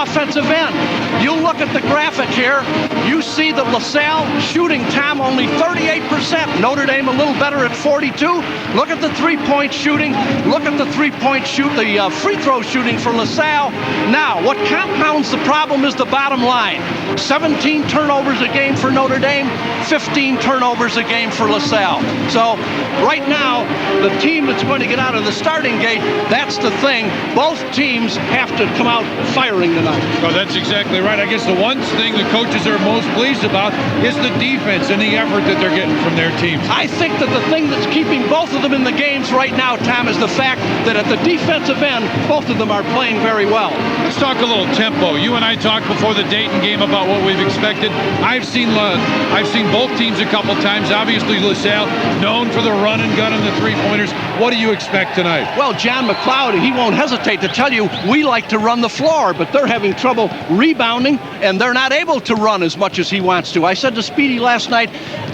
offensive end. You look at the graphic here, you see that LaSalle shooting, Tom, only 38%. Notre Dame a little better at 42. Look at the three-point shooting. Look at the three-point the free throw shooting for LaSalle. Now, what compounds the problem is the bottom line. 17 turnovers a game for Notre Dame, 15 turnovers a game for LaSalle. So right now, the team that's going to get out of the starting gate, that's the thing. Both teams have to come out firing tonight. Well, that's exactly right. I guess the one thing the coaches are most pleased about is the defense and the effort that they're getting from their teams. I think that the thing that's keeping both of them in the games right now, Tom, is the fact that at the defensive end, both of them are playing very well. Let's talk a little tempo. You and I talked before the Dayton game about what we've expected. I've seen both teams a couple times. Obviously, LaSalle known for the run and gun and the three-pointers. What do you expect tonight? Well, John McLeod, he won't hesitate to tell you we like to run the floor, but they're having trouble rebounding, and they're not able to run as much as he wants to. I said to Speedy last night,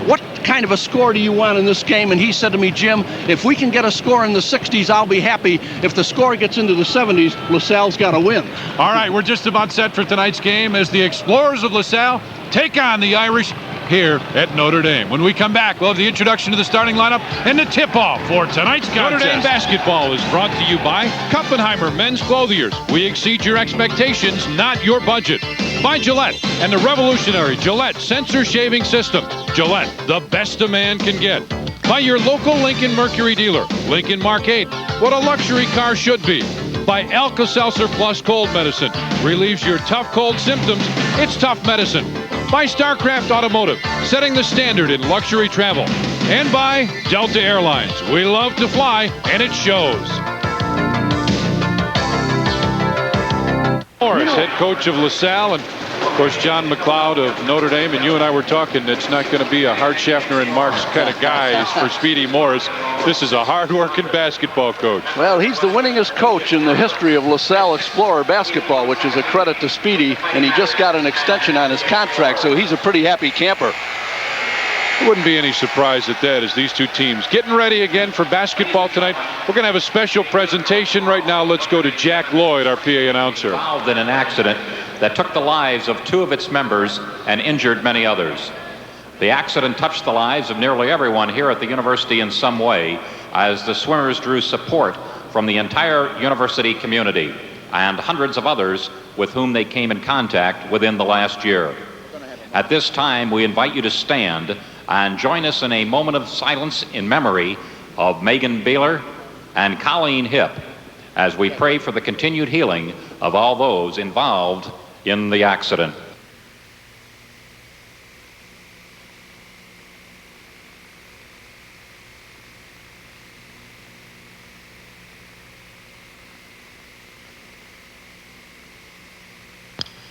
what kind of a score do you want in this game? And he said to me, Jim, if we can get a score in the 60s, I'll be happy. If the score gets into the 70s, LaSalle's got to win. All right, we're just about set for tonight's game as the Explorers of LaSalle take on the Irish here at Notre Dame. When we come back, we'll have the introduction to the starting lineup and the tip-off for tonight's contest. Notre Dame basketball is brought to you by Kuppenheimer Men's Clothiers. We exceed your expectations, not your budget. By Gillette and the revolutionary Gillette Sensor Shaving System. Gillette, the best a man can get. By your local Lincoln Mercury dealer. Lincoln Mark 8, what a luxury car should be. By Alka-Seltzer Plus Cold Medicine. Relieves your tough cold symptoms. It's tough medicine. By StarCraft Automotive, setting the standard in luxury travel. And by Delta Airlines. We love to fly, and it shows. Morris, head coach of LaSalle, and of course John McLeod of Notre Dame, and you and I were talking, it's not going to be a Hart Schaffner and Marks kind of guys for Speedy Morris. This is a hard-working basketball coach. Well, he's the winningest coach in the history of LaSalle Explorer basketball, which is a credit to Speedy, and he just got an extension on his contract, so he's a pretty happy camper. It wouldn't be any surprise at that as these two teams getting ready again for basketball tonight. We're going to have a special presentation right now. Let's go to Jack Lloyd, our PA announcer. Involved in an accident that took the lives of 2 of its members and injured many others. The accident touched the lives of nearly everyone here at the university in some way, as the swimmers drew support from the entire university community and hundreds of others with whom they came in contact within the last year. At this time, we invite you to stand and join us in a moment of silence in memory of Megan Beeler and Colleen Hipp as we pray for the continued healing of all those involved in the accident.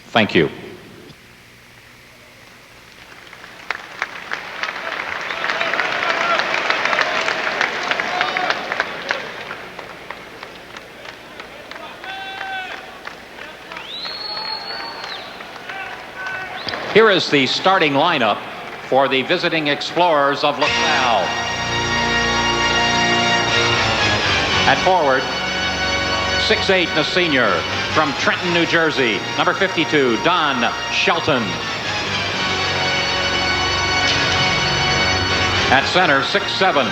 Thank you. Here is the starting lineup for the visiting Explorers of LaSalle. At forward, 6'8" and a senior from Trenton, New Jersey, number 52, Don Shelton. At center, 6'7",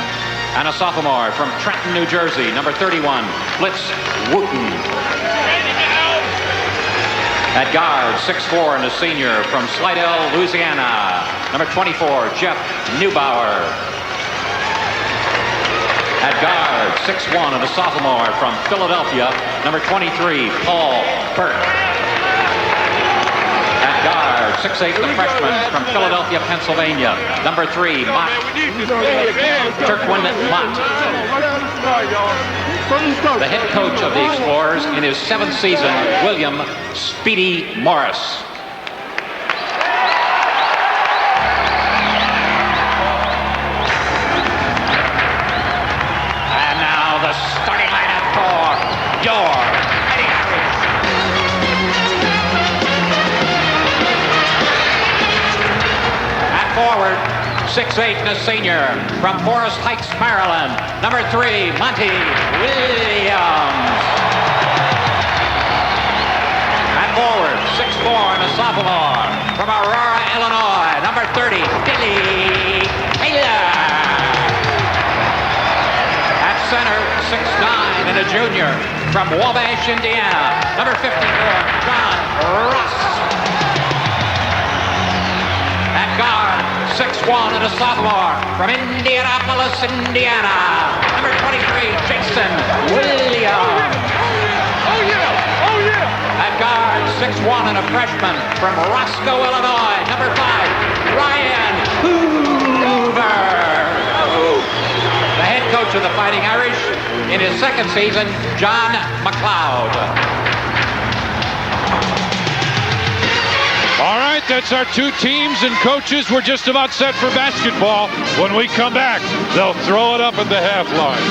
and a sophomore from Trenton, New Jersey, number 31, Blitz Wooten. At guard, 6'4", and a senior from Slidell, Louisiana, number 24, Jeff Neubauer. At guard, 6'1", and a sophomore from Philadelphia, number 23, Paul Burke. At guard, 6'8", the freshman from Philadelphia, Pennsylvania, number 3, Turquin Mott. The head coach of the Explorers in his 7th season, William Speedy Morris. And now the starting lineup for your Mighty Irish. At forward, 6'8", and a senior from Forest Heights, Maryland, number 3, Monty Williams. At forward, 6'4", and a sophomore. From Aurora, Illinois, number 30, Billy Taylor. At center, 6'9", and a junior. From Wabash, Indiana, number 54, John Russ. At guard, 6'1", and a sophomore. From Indianapolis, Indiana, number 23, Jason Williams. Oh, yeah! Oh, yeah! At guard, 6'1", and a freshman. From Roscoe, Illinois, number 5, Ryan Hoover. The head coach of the Fighting Irish, in his second season, John McLeod. All right, that's our two teams and coaches. We're just about set for basketball. When we come back, they'll throw it up at the half line.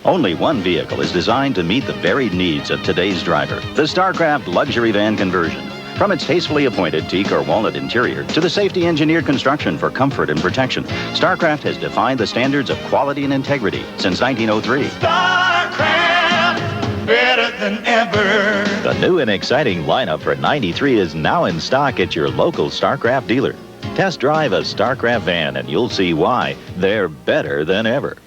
Only one vehicle is designed to meet the varied needs of today's driver, the StarCraft luxury van conversion. From its tastefully appointed teak or walnut interior to the safety engineered construction for comfort and protection, StarCraft has defined the standards of quality and integrity since 1903. StarCraft, better than ever. The new and exciting lineup for '93 is now in stock at your local StarCraft dealer. Test drive a StarCraft van and you'll see why they're better than ever.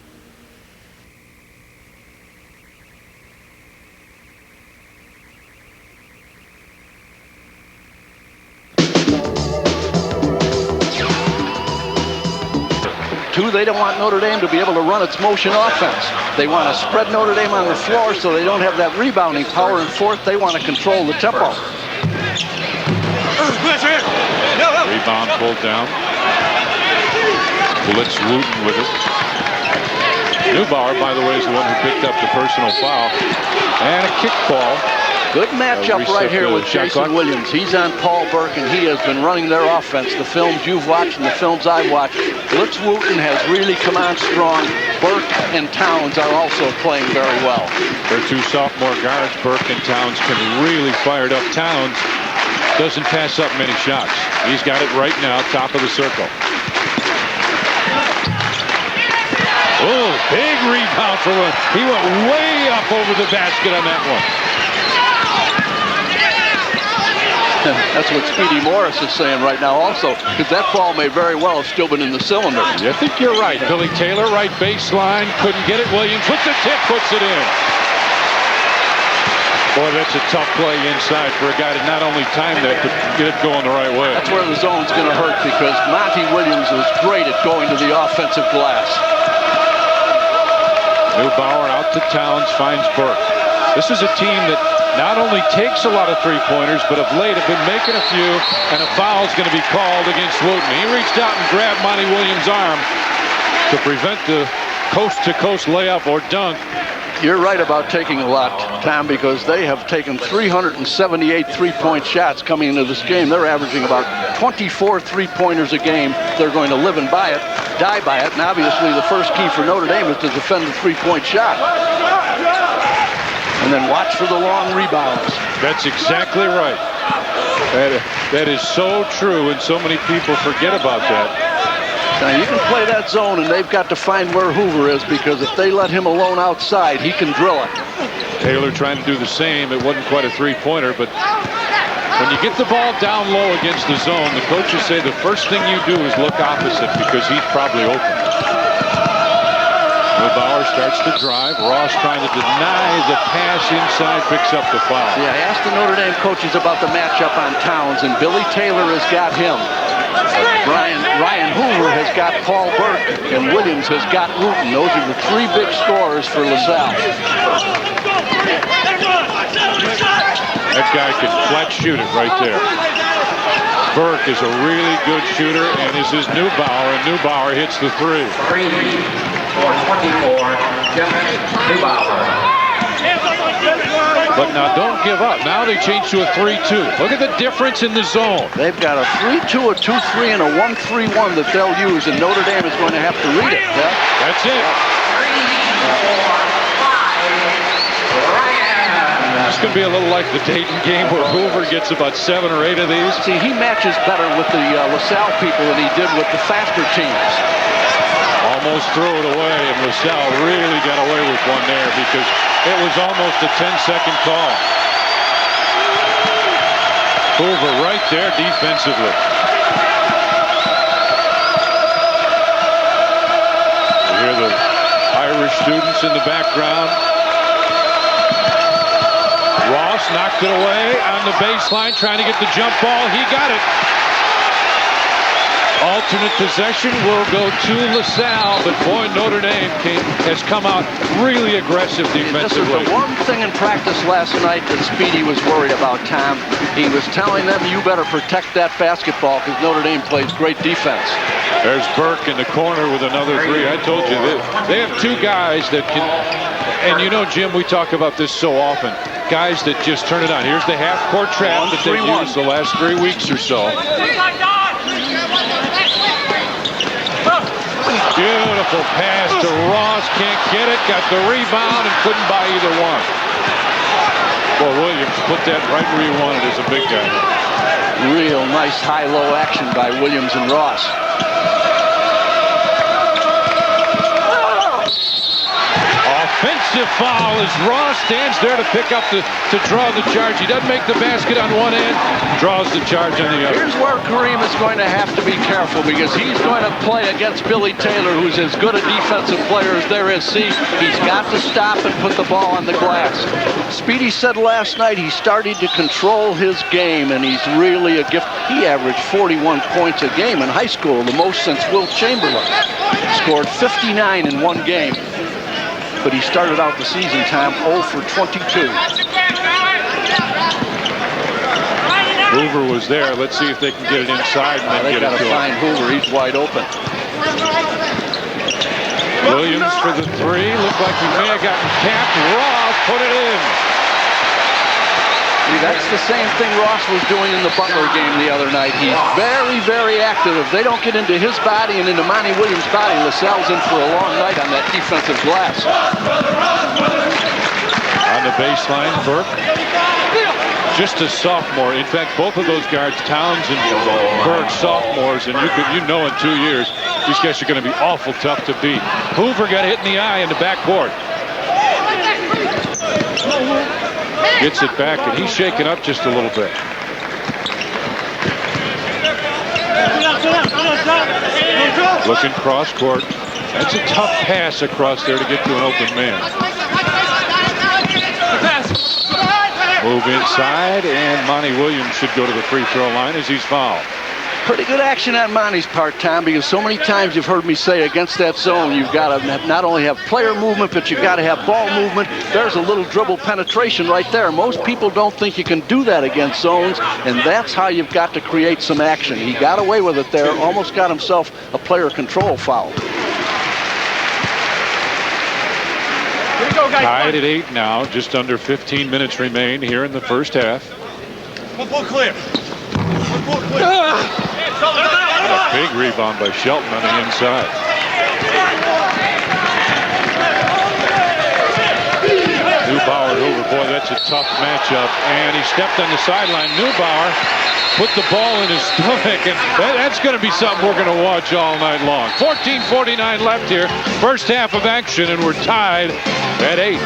They don't want Notre Dame to be able to run its motion offense. They want to spread Notre Dame on the floor so they don't have that rebounding power. And fourth, they want to control the tempo. Rebound pulled down. Blitz Wooten with it. Neubauer, by the way, is the one who picked up the personal foul. And a kick ball. Good matchup right here with Jason Williams. He's on Paul Burke, and he has been running their offense. The films you've watched and the films I've watched, Blitz Wooten has really come on strong. Burke and Townes are also playing very well. Their two sophomore guards, Burke and Townes, can really fire it up. Townes doesn't pass up many shots. He's got it right now, top of the circle. Oh, big rebound for one. He went way up over the basket on that one. That's what Speedy Morris is saying right now also, because that ball may very well have still been in the cylinder. I think you're right. Billy Taylor, right baseline, couldn't get it. Williams with the tip, puts it in. Boy, that's a tough play inside for a guy to not only time that, but get it going the right way. That's where the zone's going to hurt, because Monty Williams is great at going to the offensive glass. Neubauer out to Townes, finds Burke. This is a team that not only takes a lot of three-pointers, but of late have been making a few, and a foul's going to be called against Wooten. He reached out and grabbed Monty Williams' arm to prevent the coast-to-coast layup or dunk. You're right about taking a lot, Tom, because they have taken 378 three-point shots coming into this game. They're averaging about 24 three-pointers a game. They're going to live and die by it, and obviously the first key for Notre Dame is to defend the three-point shot. And then watch for the long rebounds. That's exactly right. That is so true, and so many people forget about that. Now, you can play that zone, and they've got to find where Hoover is, because if they let him alone outside, he can drill it. Taylor trying to do the same. It wasn't quite a three-pointer, but when you get the ball down low against the zone, the coaches say the first thing you do is look opposite, because he's probably open. Neubauer starts to drive. Ross trying to deny the pass inside, picks up the foul. Yeah, I asked the Notre Dame coaches about the matchup on Townes, and Billy Taylor has got him. Ryan Hoover has got Paul Burke, and Williams has got Wooten. Those are the three big scorers for LaSalle. That guy can flat shoot it right there. Burke is a really good shooter, and this is Neubauer, and Neubauer hits the three. 3-for-24, Jeff Neubauer. But now don't give up. Now they change to a 3-2. Look at the difference in the zone. They've got a 3-2, a 2-3, and a 1-3-1 that they'll use, and Notre Dame is going to have to read it. Yeah? That's it. 3-4-5. It's going to be a little like the Dayton game where Hoover gets about 7 or 8 of these. See, he matches better with the LaSalle people than he did with the faster teams. Almost threw it away, and LaSalle really got away with one there because it was almost a 10-second call. Hoover right there defensively. You hear the Irish students in the background. Ross knocked it away on the baseline, trying to get the jump ball. He got it. Alternate possession will go to LaSalle, but boy, Notre Dame has come out really aggressive defensively. This is the one thing in practice last night that Speedy was worried about, Tom. He was telling them, you better protect that basketball because Notre Dame plays great defense. There's Burke in the corner with another three. I told you, they have two guys that can, and you know, Jim, we talk about this so often, guys that just turn it on. Here's the half-court trap that they've used the last 3 weeks or so. Beautiful pass to Ross, can't get it, got the rebound and couldn't buy either one. Well, Williams put that right where you wanted as a big guy. Real nice high-low action by Williams and Ross. Offensive foul as Ross stands there to pick up to draw the charge. He doesn't make the basket on one end, draws the charge on the other. Here's where Kareem is going to have to be careful because he's going to play against Billy Taylor, who's as good a defensive player as there is. See, he's got to stop and put the ball on the glass. Speedy said last night he started to control his game, and he's really a gift. He averaged 41 points a game in high school, the most since Wilt Chamberlain. Scored 59 in one game. But he started out the season, Tom, 0 for 22. Hoover was there. Let's see if they can get it inside and then get it to him. They got to find Hoover. He's wide open. Williams for the three. Looked like he may have gotten capped. Ross put it in. See, that's the same thing Ross was doing in the Butler game the other night. He's very, very active. If they don't get into his body and into Monty Williams' body, LaSalle's in for a long night on that defensive glass. On the baseline, Burke. Just a sophomore. In fact, both of those guards, Townes and Burke, sophomores, and you know in 2 years, these guys are going to be awful tough to beat. Hoover got hit in the eye in the backcourt. Gets it back, and he's shaken up just a little bit. Looking cross court. That's a tough pass across there to get to an open man. Move inside, and Monty Williams should go to the free throw line as he's fouled. Pretty good action on Monty's part, Tom, because so many times you've heard me say against that zone, you've got to not only have player movement, but you've got to have ball movement. There's a little dribble penetration right there. Most people don't think you can do that against zones, and that's how you've got to create some action. He got away with it there, almost got himself a player control foul. Tied at 8 now, just under 15 minutes remain here in the first half. Ball clear. Ball clear. A big rebound by Shelton on the inside. Neubauer and Hoover, boy, that's a tough matchup. And he stepped on the sideline. Neubauer put the ball in his stomach, and that's going to be something we're going to watch all night long. 14:49 left here, first half of action, and we're tied at 8.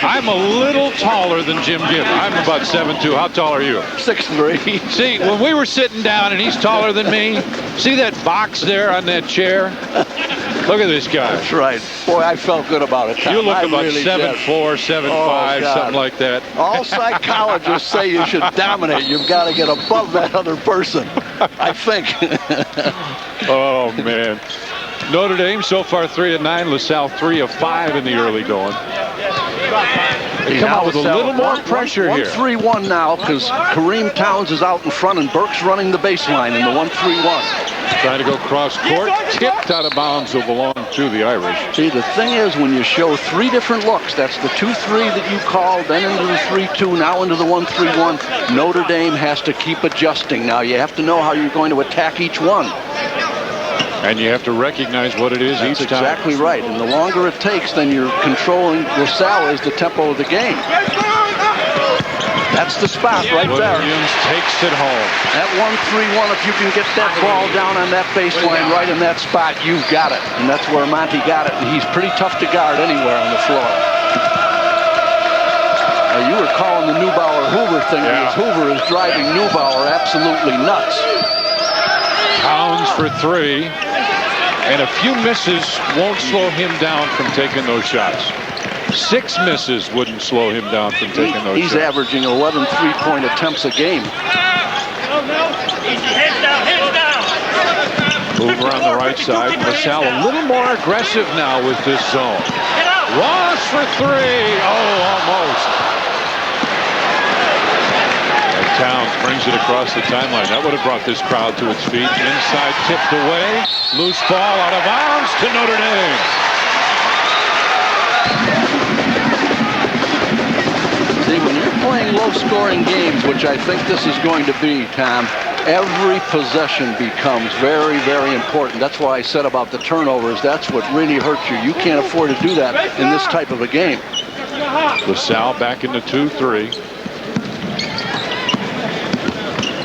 I'm a little taller than Jim Gibb. I'm about 7'2". How tall are you? 6'3". See, when we were sitting down and he's taller than me, see that box there on that chair? Look at this guy. That's right. Boy, I felt good about it, Tom. You look I about really 7'4", 7'5", something like that. All psychologists say you should dominate. You've got to get above that other person, I think. Oh, man. Notre Dame so far 3 of 9. LaSalle 3 of 5 in the early going. They come out with a little more pressure here. 1-3-1 now because Kareem Townes is out in front and Burke's running the baseline in the 1-3-1. Trying to go cross court, tipped out of bounds, will belong to the Irish. See, the thing is, when you show 3 different looks, that's the 2-3 that you called, then into the 3-2, now into the 1-3-1. Notre Dame has to keep adjusting. Now you have to know how you're going to attack each one. And you have to recognize what it is each time. That's exactly right. And the longer it takes, then you're controlling LaSalle is the tempo of the game. That's the spot right there. Williams takes it home. That 1-3-1, if you can get that ball down on that baseline right in that spot, you've got it. And that's where Monty got it. And he's pretty tough to guard anywhere on the floor. You were calling the Neubauer-Hoover thing because Hoover is driving Neubauer absolutely nuts. Townes for 3. And a few misses won't slow him down from taking those shots. 6 misses wouldn't slow him down from taking those shots. He's averaging 11 three-point attempts a game. Hoover on the right side. Salle a little more aggressive now with this zone. Ross for 3. Oh, almost. And Townes brings it across the timeline. That would have brought this crowd to its feet. Inside tipped away. Loose ball out of bounds to Notre Dame. See, when you're playing low-scoring games, which I think this is going to be, Tom, every possession becomes very, very important. That's why I said about the turnovers. That's what really hurts you. You can't afford to do that in this type of a game. Salle back into 2-3.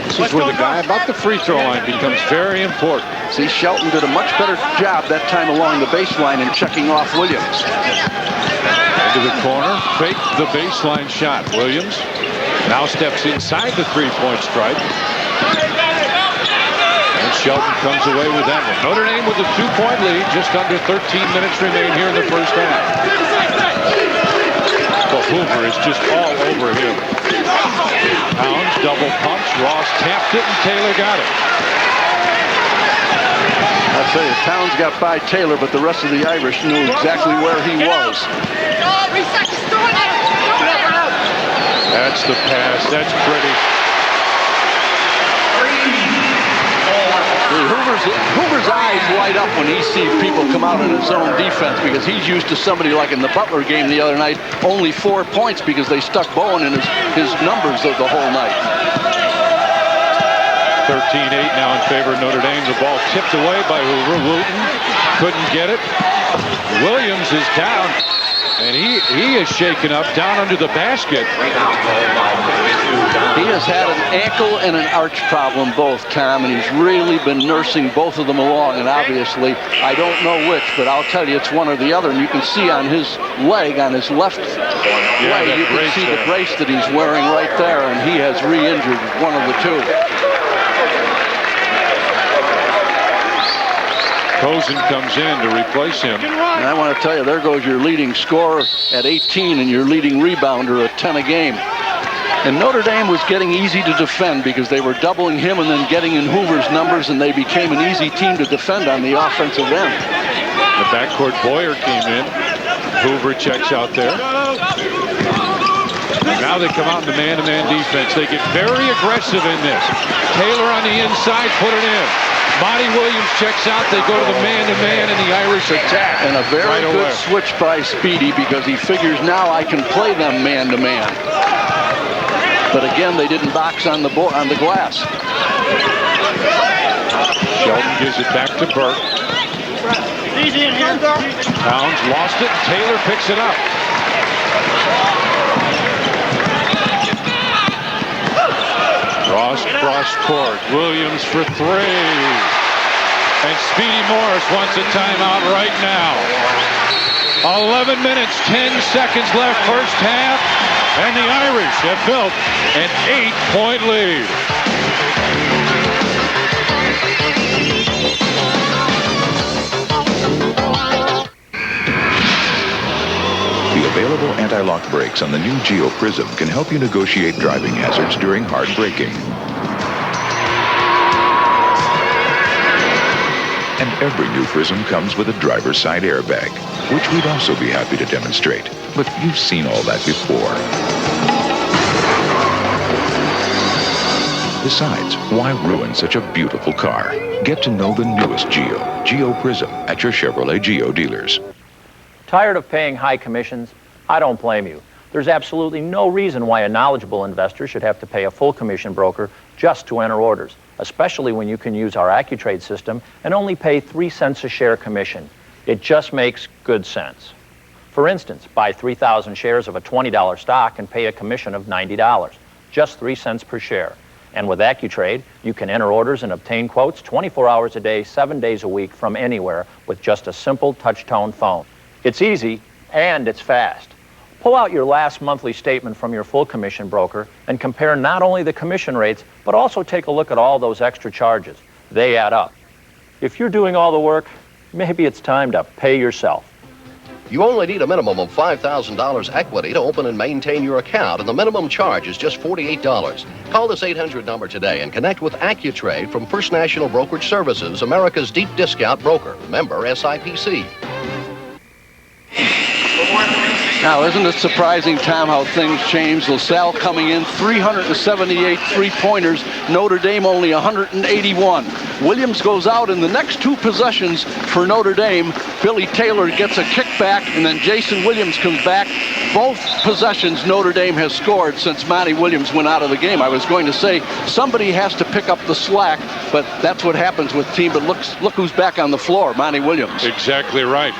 This is where the guy about the free throw line becomes very important. See, Shelton did a much better job that time along the baseline and checking off Williams. Into the corner, faked the baseline shot. Williams now steps inside the three-point stripe. And Shelton comes away with that one. Notre Dame with a 2-point lead. Just under 13 minutes remain here in the first half. Well, Hoover is just all over him. Townes double punch. Ross tapped it and Taylor got it. I'll tell you, Townes got by Taylor, but the rest of the Irish knew exactly where he was. That's the pass. That's pretty. Hoover's eyes light up when he sees people come out in his zone defense because he's used to somebody like in the Butler game the other night, only 4 points because they stuck Bowen in his numbers of the whole night. 13-8 now in favor of Notre Dame. The ball tipped away by Hoover. Wooten couldn't get it. Williams is down, and he is shaken up down under the basket. He has had an ankle and an arch problem both, Tom, and he's really been nursing both of them along. And obviously, I don't know which, but I'll tell you it's one or the other. And you can see on his leg, on his left leg, you can see the brace that he's wearing right there, and he has re-injured one of the two. Cozen comes in to replace him. And I want to tell you, there goes your leading scorer at 18 and your leading rebounder at 10 a game. And Notre Dame was getting easy to defend because they were doubling him and then getting in Hoover's numbers, and they became an easy team to defend on the offensive end. The backcourt Boyer came in. Hoover checks out there. Now they come out in the man-to-man defense. They get very aggressive in this. Taylor on the inside, put it in. Monty Williams checks out. They go to the man-to-man, and the Irish attack. And a very good switch by Speedy because he figures now I can play them man-to-man. But again, they didn't box on the glass. Shelton gives it back to Burke. Townes lost it. Taylor picks it up. Ross cross court. Williams for 3. And Speedy Morris wants a timeout right now. 11 minutes, 10 seconds left first half. And the Irish have built an 8-point lead. The available anti-lock brakes on the new Geo Prism can help you negotiate driving hazards during hard braking. And every new Prism comes with a driver's side airbag, which we'd also be happy to demonstrate. But you've seen all that before. Besides, why ruin such a beautiful car? Get to know the newest Geo Prism, at your Chevrolet Geo dealers. Tired of paying high commissions? I don't blame you. There's absolutely no reason why a knowledgeable investor should have to pay a full commission broker just to enter orders, especially when you can use our AccuTrade system and only pay 3 cents a share commission. It just makes good sense. For instance, buy 3,000 shares of a $20 stock and pay a commission of $90. just 3 cents per share. And with AccuTrade, you can enter orders and obtain quotes 24 hours a day, 7 days a week from anywhere with just a simple touch-tone phone. It's easy and it's fast. Pull out your last monthly statement from your full commission broker and compare not only the commission rates, but also take a look at all those extra charges. They add up. If you're doing all the work, maybe it's time to pay yourself. You only need a minimum of $5,000 equity to open and maintain your account, and the minimum charge is just $48. Call this 800 number today and connect with AccuTrade from First National Brokerage Services, America's deep discount broker. Member SIPC. Now, isn't it surprising, Tom, how things changed? LaSalle coming in 378 three-pointers. Notre Dame only 181. Williams goes out in the next 2 possessions for Notre Dame. Billy Taylor gets a kickback, and then Jason Williams comes back. Both possessions Notre Dame has scored since Monty Williams went out of the game. I was going to say somebody has to pick up the slack, but that's what happens with team. But look who's back on the floor, Monty Williams. Exactly right.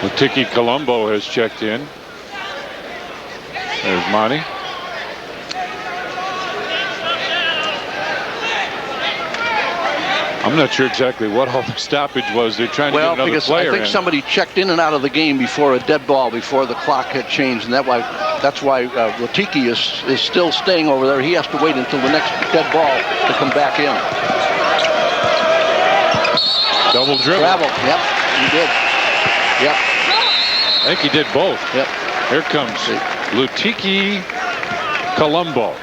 Latiki Colombo has checked in. There's Monty. I'm not sure exactly what all the stoppage was. They're trying to get another player I think somebody checked in and out of the game before a dead ball, before the clock had changed, and that's why Latiki is still staying over there. He has to wait until the next dead ball to come back in. Double dribble. Travel. Yep, he did. Yep. I think he did both. Yep. Here comes Latiki Colombo.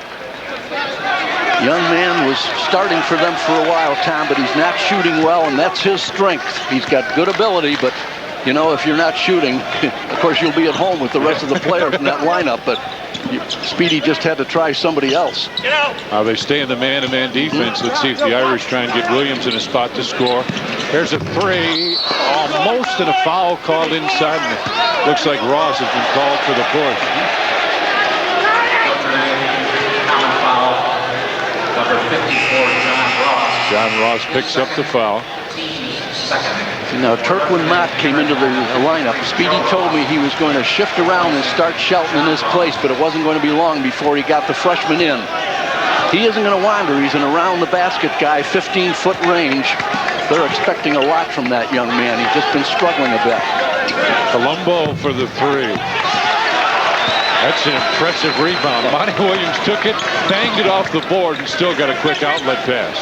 Young man was starting for them for a while, Tom, but he's not shooting well, and that's his strength. He's got good ability, but, you know, if you're not shooting, of course, you'll be at home with the rest of the players in that lineup, but Speedy just had to try somebody else. They stay in the man-to-man defense. Let's see if the Irish try and get Williams in a spot to score. There's a three, almost, and a foul called inside, and it looks like Ross has been called for the fourth. Number 54, John Ross picks up the foul. Now, Turquin Mott came into the lineup. Speedy told me he was going to shift around and start Shelton in his place, but it wasn't going to be long before he got the freshman in. He isn't going to wander. He's an around-the-basket guy, 15-foot range. They're expecting a lot from that young man. He's just been struggling a bit. Colombo for the three. That's an impressive rebound. Monty Williams took it, banged it off the board, and still got a quick outlet pass.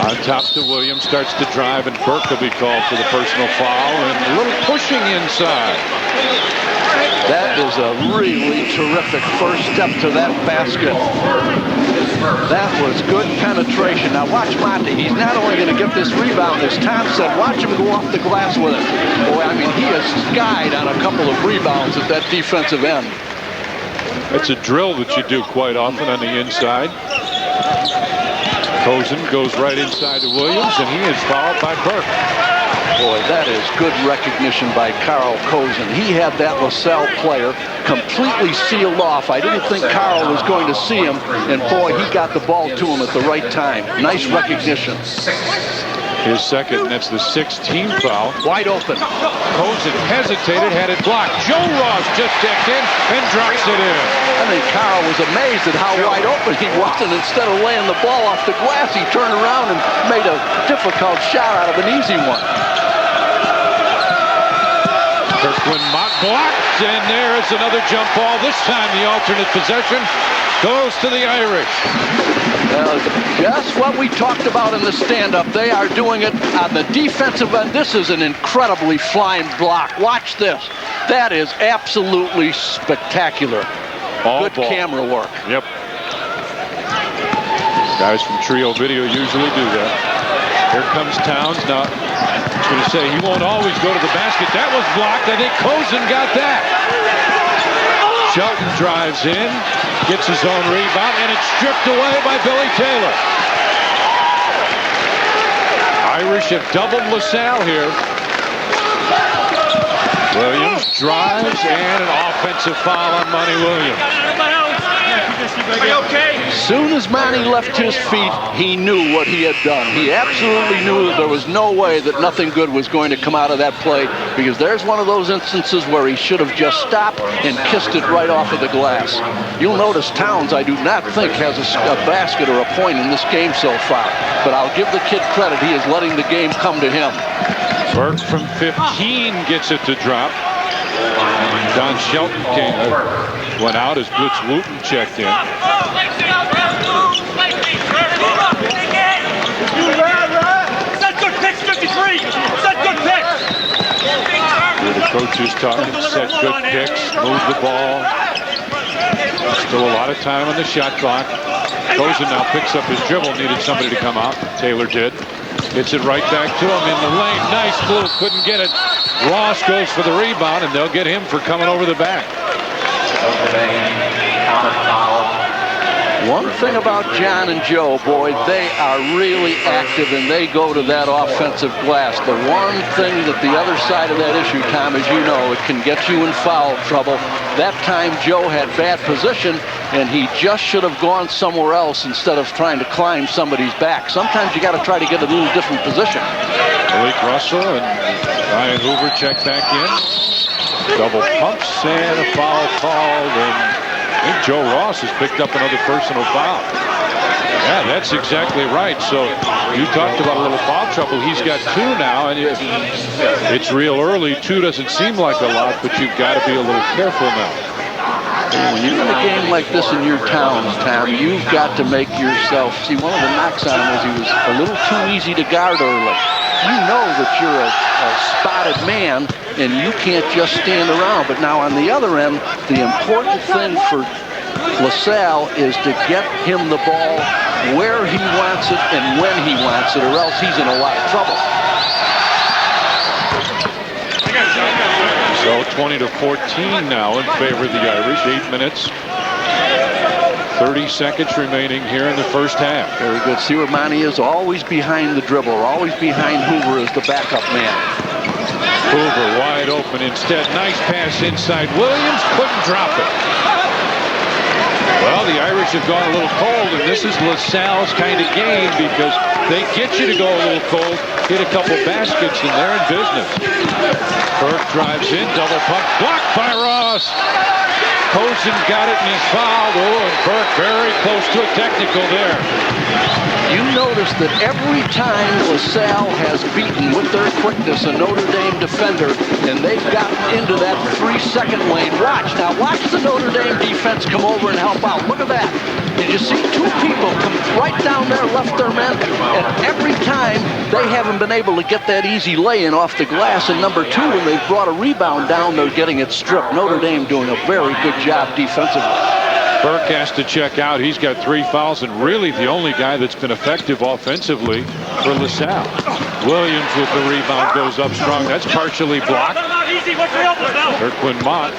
On top to Williams, starts to drive, and Burke will be called for the personal foul, and a little pushing inside. That is a really terrific first step to that basket. That was good penetration. Now watch Monty. He's not only going to get this rebound, as Tom said, watch him go off the glass with it. Boy, I mean, he has skied on a couple of rebounds at that defensive end. It's a drill that you do quite often on the inside. Cozen goes right inside to Williams, and he is fouled by Burke. Boy, that is good recognition by Carl Cozen. He had that LaSalle player completely sealed off. I didn't think Carl was going to see him, and boy, he got the ball to him at the right time. Nice recognition. His second, and that's the 16th foul. Wide open. Cozen hesitated, had it blocked. Joe Ross just checked in and drops it in. I think Carl was amazed at how wide open he was, and instead of laying the ball off the glass, he turned around and made a difficult shot out of an easy one. Turquin Mott blocked, and there is another jump ball. This time the alternate possession goes to the Irish. Just what we talked about in the stand-up. They are doing it on the defensive end. This is an incredibly flying block. Watch this. That is absolutely spectacular. Good camera work. Yep. Guys from Trio Video usually do that. Here comes Townes. Now, I was going to say, he won't always go to the basket. That was blocked. I think Cozen got that. Shelton drives in, gets his own rebound, and it's stripped away by Billy Taylor. Irish have doubled LaSalle here. Williams drives, and an offensive foul on Monty Williams. As soon as Monty left his feet, he knew what he had done. He absolutely knew that there was no way that nothing good was going to come out of that play, because there's one of those instances where he should have just stopped and kissed it right off of the glass. You'll notice Townes, I do not think, has a basket or a point in this game so far, but I'll give the kid credit. He is letting the game come to him. Burke from 15 gets it to drop. Don Shelton went out as Blitz Wooten checked in. Set good picks, 53. Set good picks. The coaches talking, set good picks, move the ball. Still a lot of time on the shot clock. Cozen now picks up his dribble, needed somebody to come out. Taylor did. Hits it right back to him in the lane. Nice move, couldn't get it. Ross goes for the rebound, and they'll get him for coming over the back. One thing about John and Joe, boy, they are really active and they go to that offensive glass. The one thing that the other side of that issue, Tom, as you know, it can get you in foul trouble. That time Joe had bad position and he just should have gone somewhere else instead of trying to climb somebody's back. Sometimes you got to try to get a little different position. Malik Russell and Ryan Hoover check back in. Double pumps and a foul called, and I think Joe Ross has picked up another personal foul. Yeah, that's exactly right. So you talked about a little foul trouble. He's got 2 now, and it's real early. 2 doesn't seem like a lot, but you've got to be a little careful now. When you're in a game like this in your towns, Tom, you've got to make yourself, see, one of the knocks on him was he was a little too easy to guard early. You know that you're a spotted man and you can't just stand around. But now on the other end, the important thing for LaSalle is to get him the ball where he wants it and when he wants it, or else he's in a lot of trouble. So 20-14 now in favor of the Irish. 8 minutes. 30 seconds remaining here in the first half. Very good. See where Monty is? Always behind the dribble, always behind Hoover as the backup man. Hoover wide open instead. Nice pass inside. Williams couldn't drop it. Well, the Irish have gone a little cold, and this is LaSalle's kind of game because they get you to go a little cold, hit a couple baskets, and they're in business. Burke drives in, double pump, blocked by Ross. Cozen got it and he's fouled. Oh, and Burke very close to a technical there. You notice that every time LaSalle has beaten with their quickness a Notre Dame defender, and they've gotten into that 3-second lane. Watch the Notre Dame defense come over and help out. Look at that. Did you see 2 people come right down there, left their men? And every time they haven't been able to get that easy lay-in off the glass. And number 2, when they've brought a rebound down, they're getting it stripped. Notre Dame doing a very good job defensively. Burke has to check out. He's got 3 fouls and really the only guy that's been effective offensively for LaSalle. Williams with the rebound goes up strong. That's partially blocked. Kirkland Mott.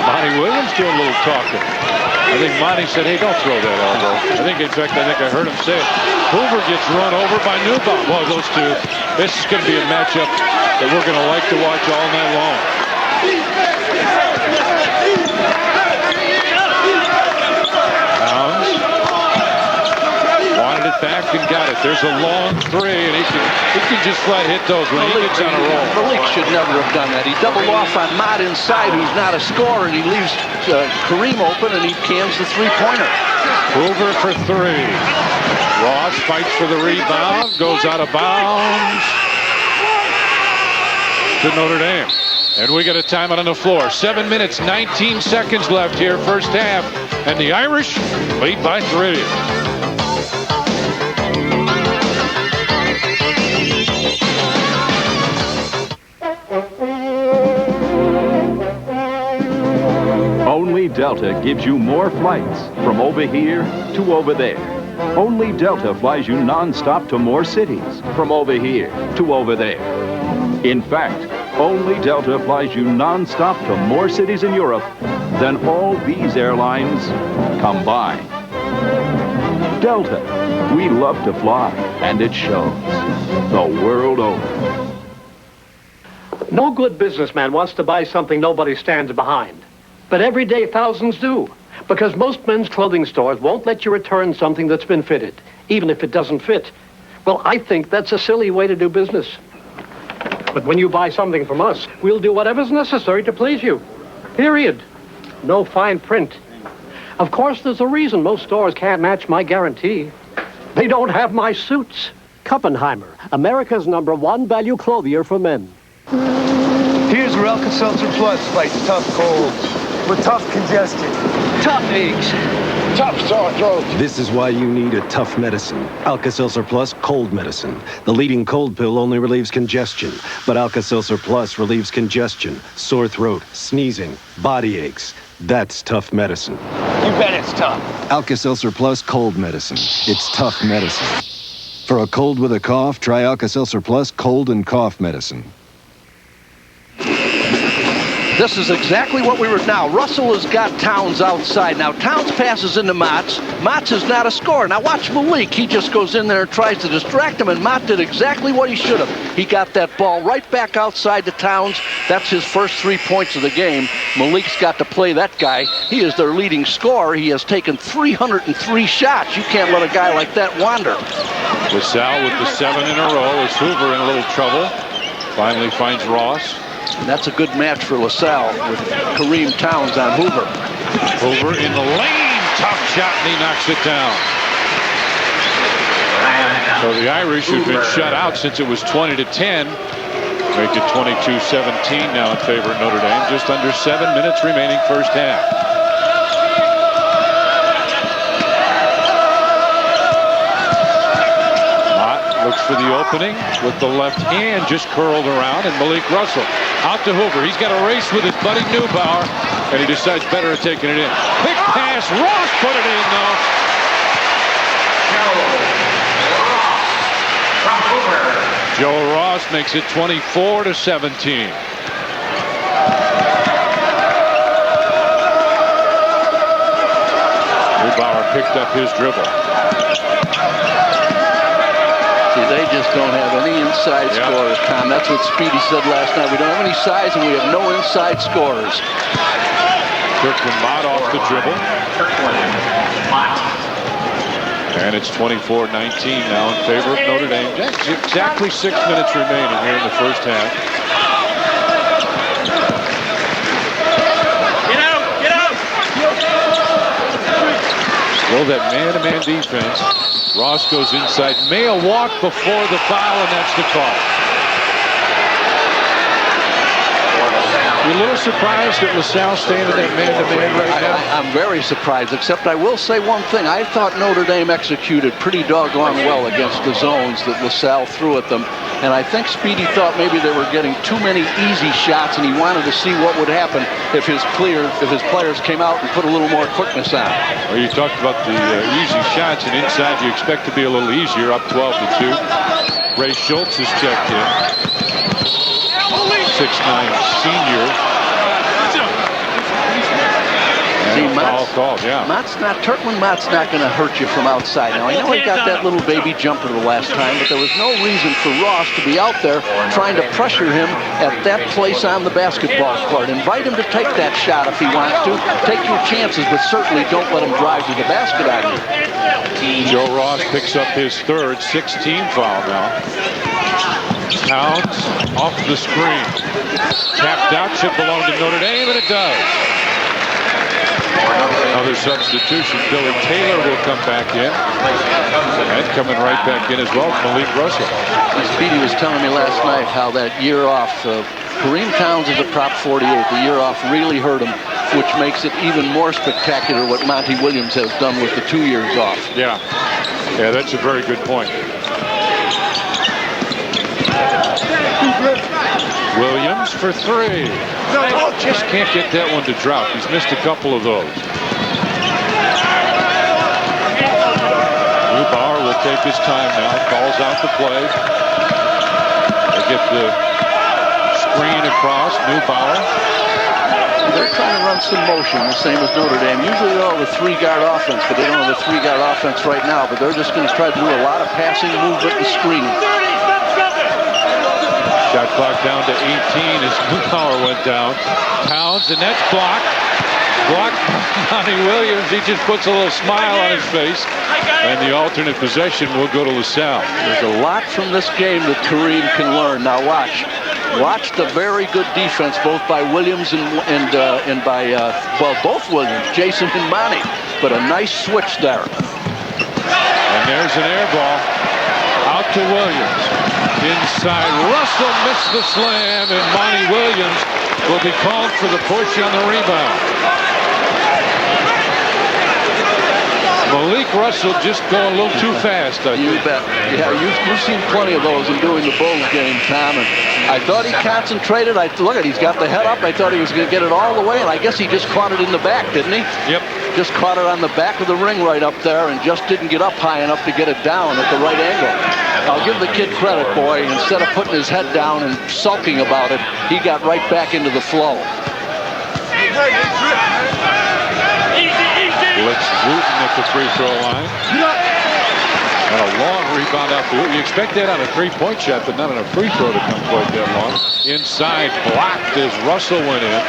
Monty Williams doing a little talking. I think Monty said, hey, don't throw that elbow. In fact, I heard him say it. Hoover gets run over by Neubauer. Well, those two, this is going to be a matchup that we're going to like to watch all night long. Townes wanted it back and got it. There's a long 3, and he can just flat hit those when he gets on a roll. Malik should never have done that. He doubled off on Mott inside, who's not a scorer, and he leaves Kareem open, and he cans the 3-pointer. Hoover for 3. Ross fights for the rebound, goes out of bounds to Notre Dame. And we got a timeout on the floor. 7 minutes, 19 seconds left here, first half. And the Irish lead by 3. Only Delta gives you more flights from over here to over there. Only Delta flies you non-stop to more cities from over here to over there. In fact, only Delta flies you non-stop to more cities in Europe than all these airlines combined. Delta, we love to fly, and it shows the world over. No good businessman wants to buy something nobody stands behind. But every day thousands do. Because most men's clothing stores won't let you return something that's been fitted, even if it doesn't fit. Well, I think that's a silly way to do business. But when you buy something from us, we'll do whatever's necessary to please you. Period. No fine print. Of course, there's a reason most stores can't match my guarantee. They don't have my suits. Kuppenheimer, America's #1 value clothier for men. Here's where Alka-Seltzer Plus fights tough colds with tough congestion, tough aches, tough sore throat. This is why you need a tough medicine. Alka-Seltzer Plus cold medicine. The leading cold pill only relieves congestion, but Alka-Seltzer Plus relieves congestion, sore throat, sneezing, body aches. That's tough medicine. You bet it's tough. Alka-Seltzer Plus cold medicine. It's tough medicine. For a cold with a cough, try Alka-Seltzer Plus cold and cough medicine. This is exactly what we were now. Russell has got Townes outside. Now Townes passes into Motts. Motts is not a scorer. Now watch Malik. He just goes in there and tries to distract him, and Mott did exactly what he should have. He got that ball right back outside to Townes. That's his first 3 points of the game. Malik's got to play that guy. He is their leading scorer. He has taken 303 shots. You can't let a guy like that wander. LaSalle with the 7 in a row as Hoover in a little trouble. Finally finds Ross. And that's a good match for LaSalle with Kareem Townes on Hoover. Hoover in the lane. Tough shot, and he knocks it down. So the Irish, who've been shut out since it was 20-10, make it 22-17 now in favor of Notre Dame. Just under 7 minutes remaining first half. Looks for the opening with the left hand, just curled around, and Malik Russell out to Hoover. He's got a race with his buddy Neubauer, and he decides better at taking it in. Quick pass, Ross put it in though. Joe Ross makes it 24-17. Neubauer picked up his dribble. See, they just don't have any inside scorers, Tom. That's what Speedy said last night. We don't have any size, and we have no inside scorers. Kirkland Mott off the dribble. And it's 24-19 now in favor of Notre Dame. That's exactly 6 minutes remaining here in the first half. Get out! Get out! Well, that man-to-man defense. Ross goes inside. May have walked before the foul, and that's the call. You're a little surprised that LaSalle staying in that man-to-man right now? I'm very surprised, except I will say one thing. I thought Notre Dame executed pretty doggone well against the zones that LaSalle threw at them. And I think Speedy thought maybe they were getting too many easy shots, and he wanted to see what would happen if his players came out and put a little more quickness on. Well, you talked about the easy shots, and inside you expect to be a little easier, up 12-2. Ray Schultz is checked in. 6'9" senior. See, Turkland Mott's not going to hurt you from outside. Now, I know he got that little baby jumper the last time, but there was no reason for Ross to be out there trying to pressure him at that place on the basketball court. Invite him to take that shot if he wants to. Take your chances, but certainly don't let him drive to the basket on you. Joe Ross picks up his third 16 foul now. Townes off the screen. Tapped out, should belong to Notre Dame, and it does. Another substitution. Billy Taylor will come back in. And coming right back in as well, Malik Russell. Speedy was telling me last night how that year off, Kareem Townes is a Prop 48. The year off really hurt him, which makes it even more spectacular what Monty Williams has done with the 2 years off. Yeah, that's a very good point. Williams for three. Just can't get that one to drop. He's missed a couple of those. Neubauer will take his time now. Calls out the play. They get the screen across. Neubauer. They're trying to run some motion, the same as Notre Dame. Usually they're all the three-guard offense, but they don't have a three-guard offense right now. But they're just going to try to do a lot of passing, movement, and screening. Shot clock down to 18 as Neubauer went down. Townes, and that's blocked. blocked by Monty Williams. He just puts a little smile on his face. And the alternate possession will go to LaSalle. There's a lot from this game that Kareem can learn. Now watch. Watch the very good defense both by Williams and by, well, both Williams, Jason and Monty. But a nice switch there. And there's an air ball out to Williams. Inside, Russell missed the slam, and Monty Williams will be called for the push on the rebound. Malik Russell just going a little too fast, I think. You bet. Yeah, you've seen plenty of those in doing the Bulls game, Tom. And I thought he concentrated. Look at, he's got the head up. I thought he was going to get it all the way, and I guess he just caught it in the back, didn't he? Yep. Just caught it on the back of the ring right up there and just didn't get up high enough to get it down at the right angle. I'll give the kid credit, boy. Instead of putting his head down and sulking about it, he got right back into the flow. Blitz Wooten at the free throw line. And a long rebound out the hoop. You expect that on a three-point shot, but not on a free throw to come quite that long. Inside, blocked as Russell went in.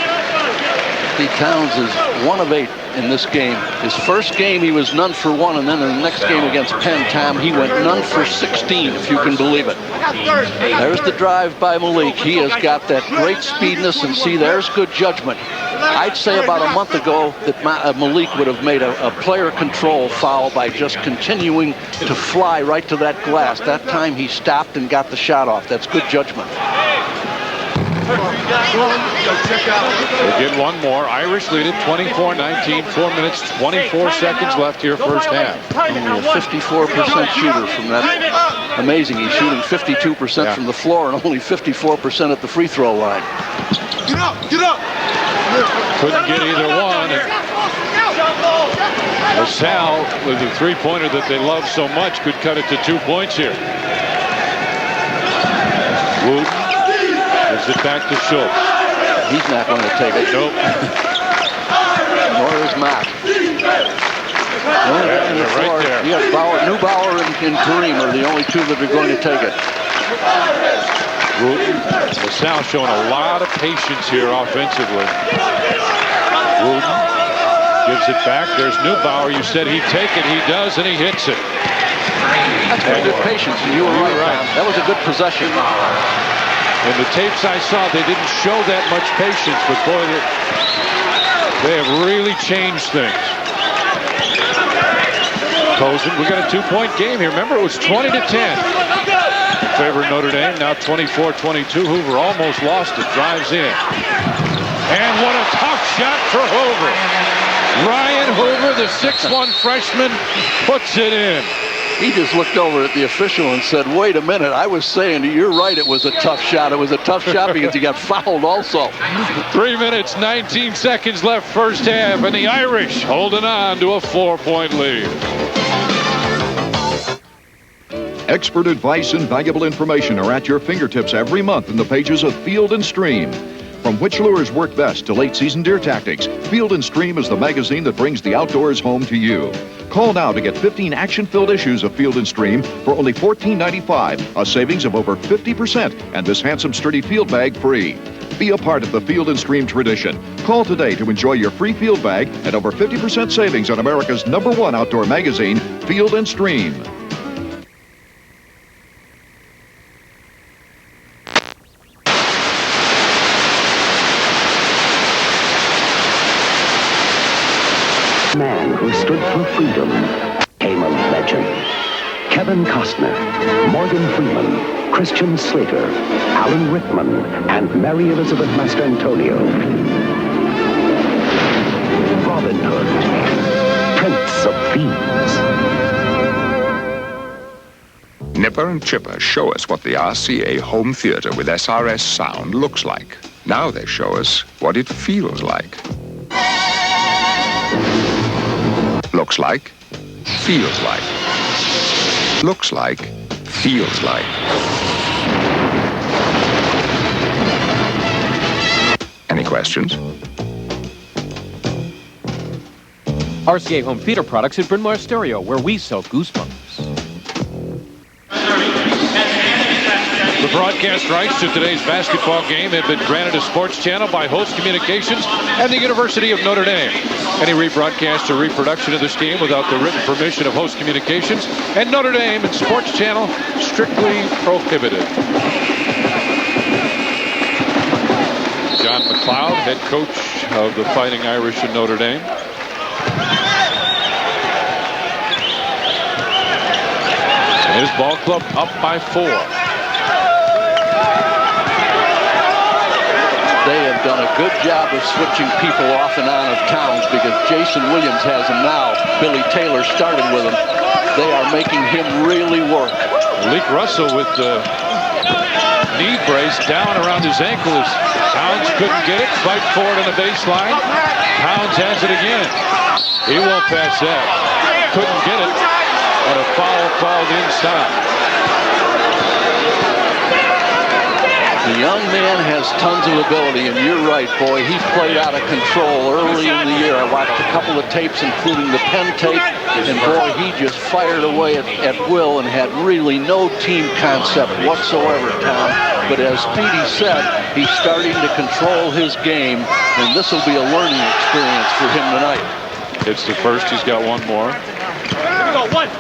Townes is 1 of 8 in this game. His first game he was none for 1, and then in the next game against Penn, Tom, he went none for 16, if you can believe it. There's the drive by Malik. He has got that great speediness, and see, there's good judgment. I'd say about a month ago that Malik would have made a player control foul by just continuing to fly right to that glass. That time he stopped and got the shot off. That's good judgment. They get one more. Irish lead it 24-19. 4 minutes, 24 seconds left here first half. Only a 54% shooter from that. Amazing. He's shooting 52% from the floor and only 54% at the free throw line. Get up! Get up! Couldn't get either one. Salle, with the three-pointer that they love so much, could cut it to 2 points here. Wooten gives it back to Schultz. He's not going to take it. Nope. Nor is Matt. Right there. You got Neubauer and Kareem are the only two that are going to take it. Wooten. LaSalle showing a lot of patience here offensively. Wooten gives it back. There's Neubauer. You said he'd take it. He does, and he hits it. That's very good patience, and you were right. That was a good possession. In the tapes I saw, they didn't show that much patience, but boy, they have really changed things. Cozen, we got a 2-point game here. Remember, it was 20-10. In favor of Notre Dame, now 24-22. Hoover almost lost it, drives in. And what a tough shot for Hoover. Ryan Hoover, the 6'1 freshman, puts it in. He just looked over at the official and said, wait a minute, I was saying, you're right, it was a tough shot. It was a tough shot because he got fouled also. 3 minutes, 19 seconds left first half, and the Irish holding on to a 4-point lead. Expert advice and valuable information are at your fingertips every month in the pages of Field & Stream. From which lures work best to late-season deer tactics, Field & Stream is the magazine that brings the outdoors home to you. Call now to get 15 action-filled issues of Field & Stream for only $14.95, a savings of over 50%, and this handsome, sturdy field bag free. Be a part of the Field & Stream tradition. Call today to enjoy your free field bag and over 50% savings on America's #1 outdoor magazine, Field & Stream. Man who stood for freedom became a legend. Kevin Costner, Morgan Freeman, Christian Slater, Alan Rickman, and Mary Elizabeth Mastrantonio. Robin Hood, Prince of Thieves. Nipper and Chipper show us what the RCA home theater with SRS sound looks like. Now they show us what it feels like. Looks like, feels like. Looks like, feels like. Any questions? RCA Home Theater products at Bryn Mawr Stereo, where we sell goosebumps. Look broadcast rights to today's basketball game have been granted a sports channel by Host Communications and the University of Notre Dame. Any rebroadcast or reproduction of this game without the written permission of Host Communications and Notre Dame and sports channel strictly prohibited. John McLeod, head coach of the Fighting Irish in Notre Dame. And his ball club up by 4. They have done a good job of switching people off and on of Townes because Jason Williams has him now. Billy Taylor started with him. They are making him really work. Malik Russell with the knee brace down around his ankle as Townes couldn't get it. Fight for it on the baseline. Townes has it again. He won't pass that. Couldn't get it. And a foul called inside. The young man has tons of ability, and you're right, boy. He played out of control early in the year. I watched a couple of tapes, including the Penn tape, and boy, he just fired away at will and had really no team concept whatsoever, Tom. But as Speedy said, he's starting to control his game, and this will be a learning experience for him tonight. It's the first. He's got one more. Here we go. One.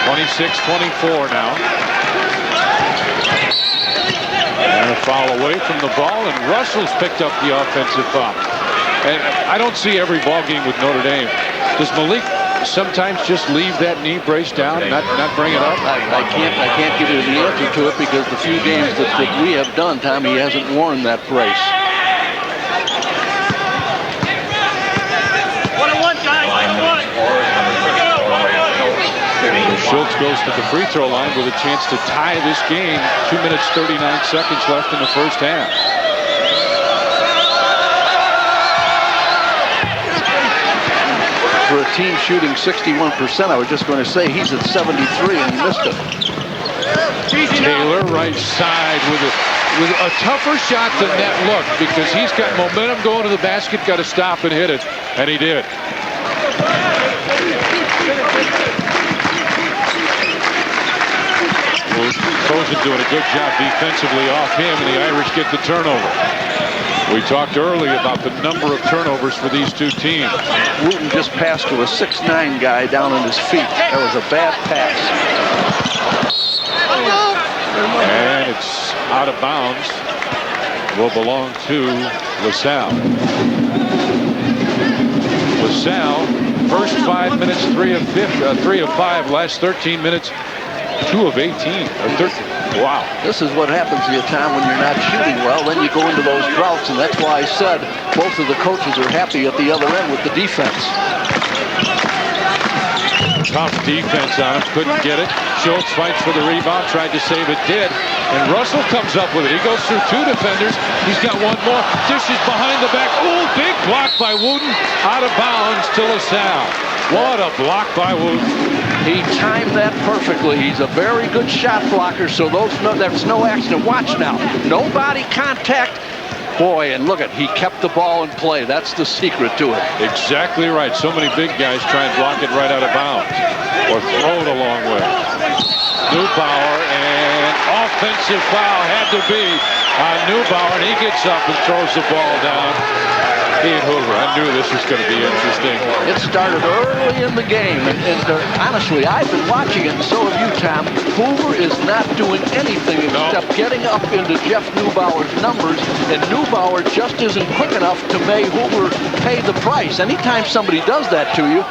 26-24 now. And a foul away from the ball, and Russell's picked up the offensive foul. And I don't see every ball game with Notre Dame. Does Malik sometimes just leave that knee brace down, not bring it up? I can't give you the answer to it because the few games that we have done, Tom, he hasn't worn that brace. 1-on-1, guys. 1-on-1. Schultz goes to the free throw line with a chance to tie this game. 2 minutes, 39 seconds left in the first half. For a team shooting 61%, I was just going to say he's at 73 and he missed it. Taylor right side with a tougher shot than that look because he's got momentum going to the basket, got to stop and hit it, and he did. Cozen doing a good job defensively off him, and the Irish get the turnover. We talked earlier about the number of turnovers for these two teams. Wooten just passed to a 6'9" guy down on his feet. That was a bad pass. And it's out of bounds. Will belong to LaSalle. LaSalle, first 5 minutes, 3 of 5. Last 13 minutes, 2 of 18. Or 13. Wow. This is what happens to you, Tom, when you're not shooting well. Then you go into those droughts, and that's why I said both of the coaches are happy at the other end with the defense. Tough defense on him. Couldn't get it. Schultz fights for the rebound. Tried to save it. Did. And Russell comes up with it. He goes through 2 defenders. He's got one more. Dishes behind the back. Ooh, big block by Wooten. Out of bounds to LaSalle. What a block by Wooten. He timed that perfectly. He's a very good shot blocker, so there's no accident. Watch now. No body contact. Boy, and look at, he kept the ball in play. That's the secret to it. Exactly right. So many big guys try and block it right out of bounds or throw it a long way. Neubauer, and offensive foul had to be on Neubauer, and he gets up and throws the ball down. Ryan Hoover, I knew this was going to be interesting. It started early in the game, and honestly, I've been watching it, and so have you, Tom. Hoover is not doing anything except getting up into Jeff Neubauer's numbers, and Neubauer just isn't quick enough to make Hoover pay the price. Anytime somebody does that to you,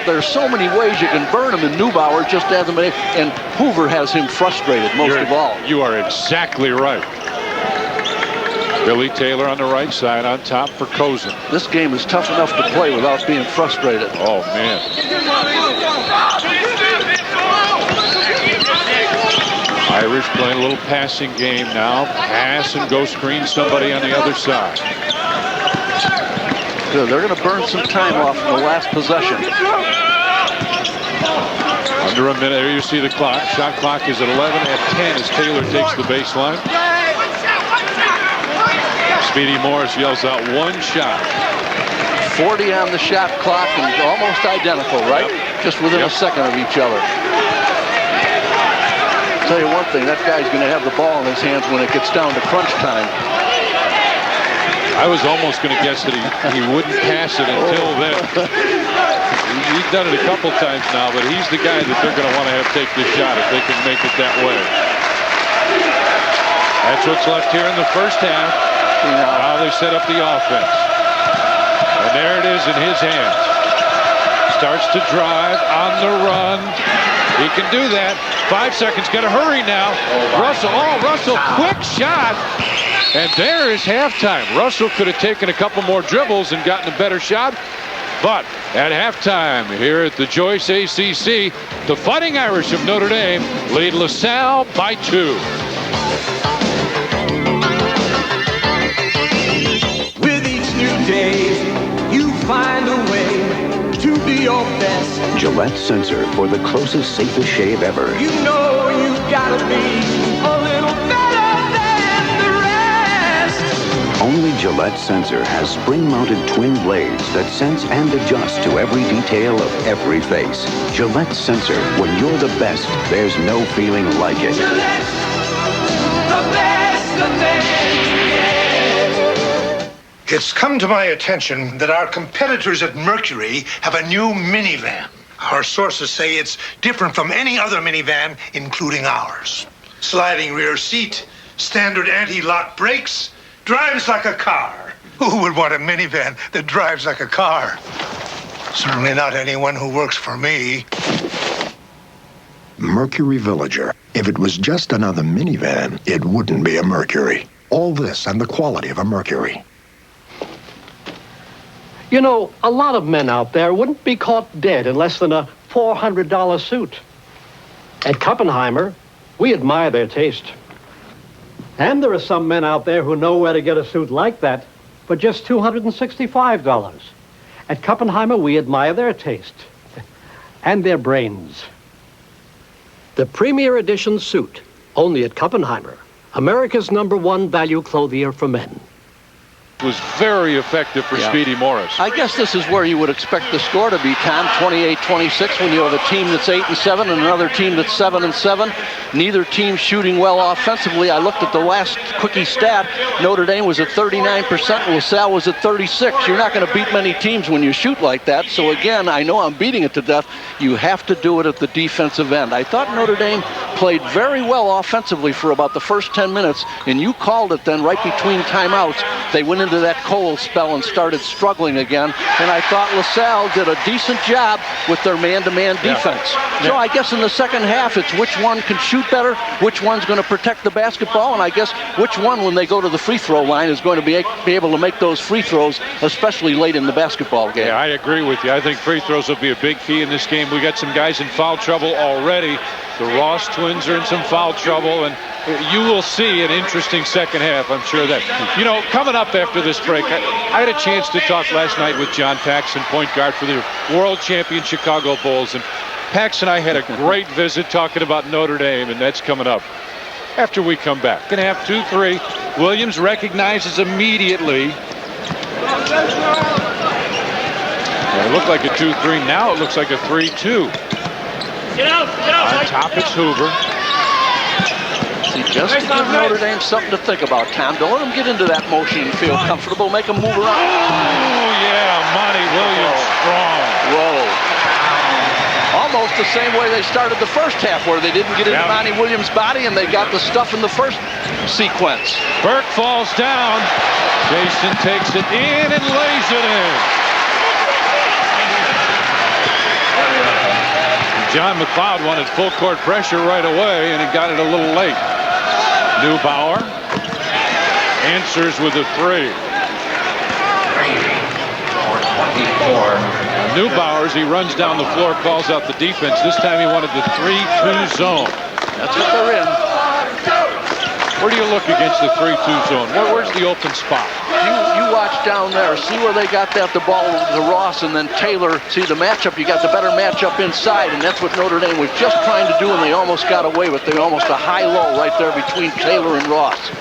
there's so many ways you can burn him, and Neubauer just hasn't been, and Hoover has him frustrated most of all. You are exactly right. Billy Taylor on the right side on top for Cozen. This game is tough enough to play without being frustrated. Oh, man. Irish playing a little passing game now. Pass and go screen somebody on the other side. Good. They're going to burn some time off in the last possession. Under a minute. There you see the clock. Shot clock is at 11. At 10 as Taylor takes the baseline. Speedy Morris yells out one shot. 40 on the shot clock and almost identical, right? Yep. Just within a second of each other. I'll tell you one thing, that guy's going to have the ball in his hands when it gets down to crunch time. I was almost going to guess that he wouldn't pass it until then. He's done it a couple times now, but he's the guy that they're going to want to have take this shot if they can make it that way. That's what's left here in the first half. Now they set up the offense. And there it is in his hands. Starts to drive on the run. He can do that. 5 seconds. Got to hurry now. Russell, quick shot. And there is halftime. Russell could have taken a couple more dribbles and gotten a better shot. But at halftime here at the Joyce ACC, the Fighting Irish of Notre Dame lead LaSalle by 2. With each new day, you find a way to be your best. Gillette Sensor for the closest, safest shave ever. You know you gotta be a little better than the rest. Only Gillette Sensor has spring-mounted twin blades that sense and adjust to every detail of every face. Gillette Sensor, when you're the best, there's no feeling like it. Gillette, the best of men. It's come to my attention that our competitors at Mercury have a new minivan. Our sources say it's different from any other minivan, including ours. Sliding rear seat, standard anti-lock brakes, drives like a car. Who would want a minivan that drives like a car? Certainly not anyone who works for me. Mercury Villager. If it was just another minivan, it wouldn't be a Mercury. All this and the quality of a Mercury. You know, a lot of men out there wouldn't be caught dead in less than a $400 suit. At Kuppenheimer, we admire their taste. And there are some men out there who know where to get a suit like that for just $265. At Kuppenheimer, we admire their taste and their brains. The Premier Edition suit, only at Kuppenheimer, America's #1 value clothier for men. Was very effective for Speedy Morris. I guess this is where you would expect the score to be, Tom, 28-26, when you have a team that's 8-7 and another team that's 7-7. Neither team shooting well offensively. I looked at the last quickie stat. Notre Dame was at 39%, and LaSalle was at 36%. You're not going to beat many teams when you shoot like that. So again, I know I'm beating it to death. You have to do it at the defensive end. I thought Notre Dame played very well offensively for about the first 10 minutes, and you called it then right between timeouts. They went into that cold spell and started struggling again, and I thought LaSalle did a decent job with their man-to-man defense. So I guess in the second half, it's which one can shoot better, which one's going to protect the basketball, and I guess which one, when they go to the free throw line, is going to be able to make those free throws, especially late in the basketball game. Yeah, I agree with you. I think free throws will be a big key in this game. We got some guys in foul trouble already. The Ross twins are in some foul trouble, and you will see an interesting second half, I'm sure of that. You know, coming up after this break, I had a chance to talk last night with John Paxson, point guard for the world champion Chicago Bulls, and Pax and I had a great visit talking about Notre Dame, and that's coming up after we come back. Going to have 2-3. Williams recognizes immediately. It looked like a 2-3. Now it looks like a 3-2. On top, it's Hoover. See, just to give Notre Dame something to think about, Tom. Don't let them get into that motion and feel comfortable. Make them move around. Oh, yeah, Monty Williams strong. Whoa. Almost the same way they started the first half, where they didn't get into Monty Williams' body and they got the stuff in the first sequence. Burke falls down. Jason takes it in and lays it in. John McLeod wanted full court pressure right away, and he got it a little late. Neubauer answers with a 3. Neubauer, as he runs down the floor, calls out the defense. This time he wanted the 3-2 zone. That's what they're in. Where do you look against the 3-2 zone? Where's the open spot? You watch down there. See where they got the ball to Ross and then Taylor. See the matchup. You got the better matchup inside, and that's what Notre Dame was just trying to do, and they almost got away with it. They almost a high-low right there between Taylor and Ross.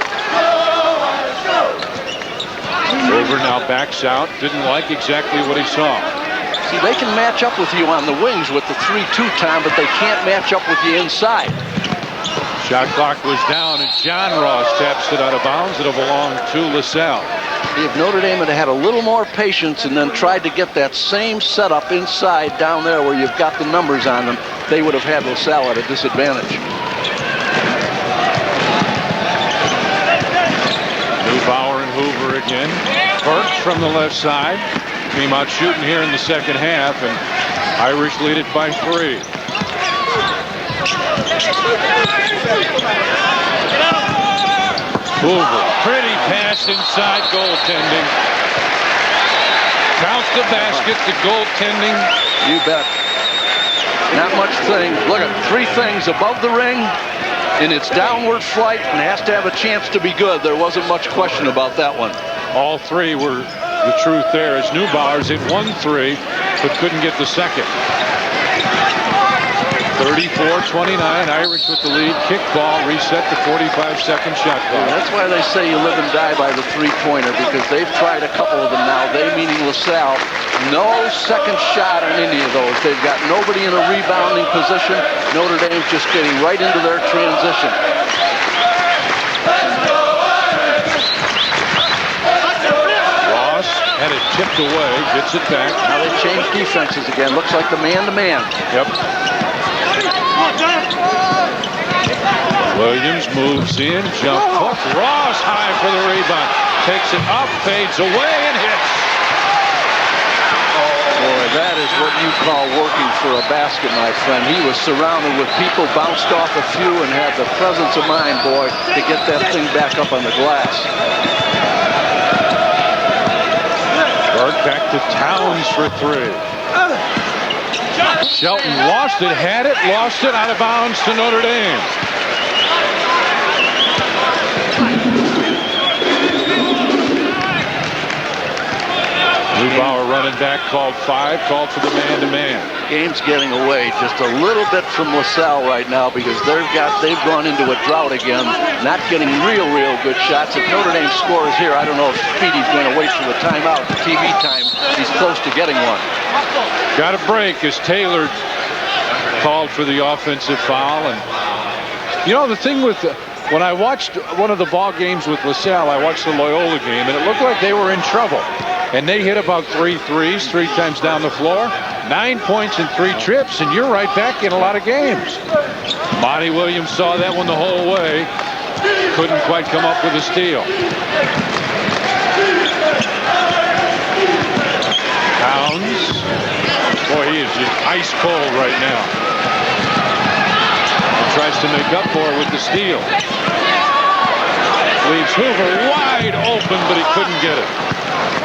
Hoover now backs out. Didn't like exactly what he saw. See, they can match up with you on the wings with the 3-2 time, but they can't match up with you inside. Shot clock was down, and John Ross taps it out of bounds. It'll belong to LaSalle. If Notre Dame had had a little more patience and then tried to get that same setup inside down there where you've got the numbers on them, they would have had LaSalle at a disadvantage. Neubauer and Hoover again. Burke from the left side. Came out shooting here in the second half, and Irish lead it by 3. Hoover, pretty pass inside, goaltending. Counts the basket, the goaltending. You bet. Not much thing. Look at 3 things above the ring in its downward flight and has to have a chance to be good. There wasn't much question about that one. All 3 were the truth there as Neubauer's hit 1-3, but couldn't get the second. 34-29, Irish with the lead. Kick ball, reset the 45-second shot clock. Yeah, that's why they say you live and die by the 3-pointer, because they've tried a couple of them now. They, meaning LaSalle, no second shot on any of those. They've got nobody in a rebounding position. Notre Dame's just getting right into their transition. Ross had it tipped away, gets it back. Now they changed defenses again. Looks like the man-to-man. Yep. Williams moves in, jump hook. Ross high for the rebound. Takes it up, fades away, and hits. Boy, that is what you call working for a basket, my friend. He was surrounded with people, bounced off a few, and had the presence of mind, boy, to get that thing back up on the glass. Burke back to Townes for 3. Shelton lost it, had it, lost it, out of bounds to Notre Dame. Neubauer running back, called 5, called for the man-to-man. Game's getting away just a little bit from LaSalle right now because they've gone into a drought again, not getting real good shots. If Notre Dame scores here, I don't know if Speedy's going to wait for the timeout, the TV time. He's close to getting one. Got a break as Taylor called for the offensive foul. And you know, the thing with when I watched one of the ball games with LaSalle, I watched the Loyola game, and it looked like they were in trouble. And they hit about 3 threes 3 times down the floor, 9 points in 3 trips, and you're right back in a lot of games. Monty Williams saw that one the whole way. Couldn't quite come up with a steal. Townes. Boy, he is just ice cold right now. He tries to make up for it with the steal. Leaves Hoover wide open, but he couldn't get it.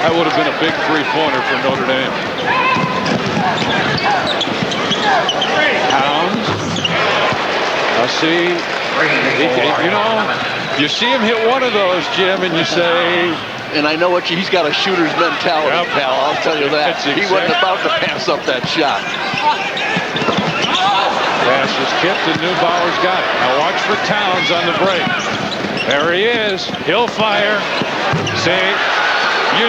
That would have been a big 3-pointer for Notre Dame. Townes. I see. You know, you see him hit one of those, Jim, and you say. And I know he's got a shooter's mentality, pal. I'll tell you that. He wasn't about to pass up that shot. Pass is tipped, and Neubauer's got it. Now watch for Townes on the break. There he is. He'll fire. See. You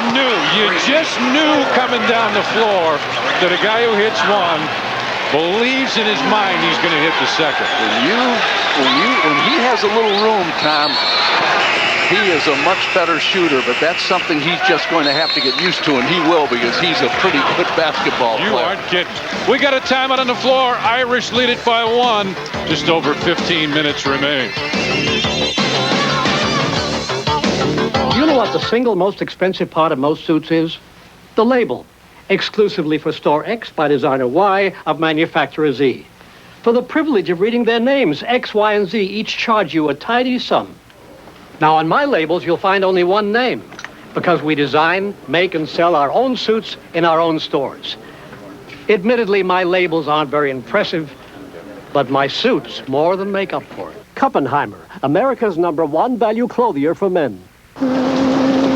just knew coming down the floor that a guy who hits one believes in his mind he's going to hit the second. When he has a little room, Tom, he is a much better shooter, but that's something he's just going to have to get used to, and he will because he's a pretty good basketball player. You aren't kidding. We got a timeout on the floor. Irish lead it by 1. Just over 15 minutes remain. You know what the single most expensive part of most suits is? The label. Exclusively for Store X by designer Y of manufacturer Z. For the privilege of reading their names, X, Y, and Z each charge you a tidy sum. Now on my labels you'll find only one name because we design, make, and sell our own suits in our own stores. Admittedly, my labels aren't very impressive, but my suits more than make up for it. Kuppenheimer, America's #1 value clothier for men.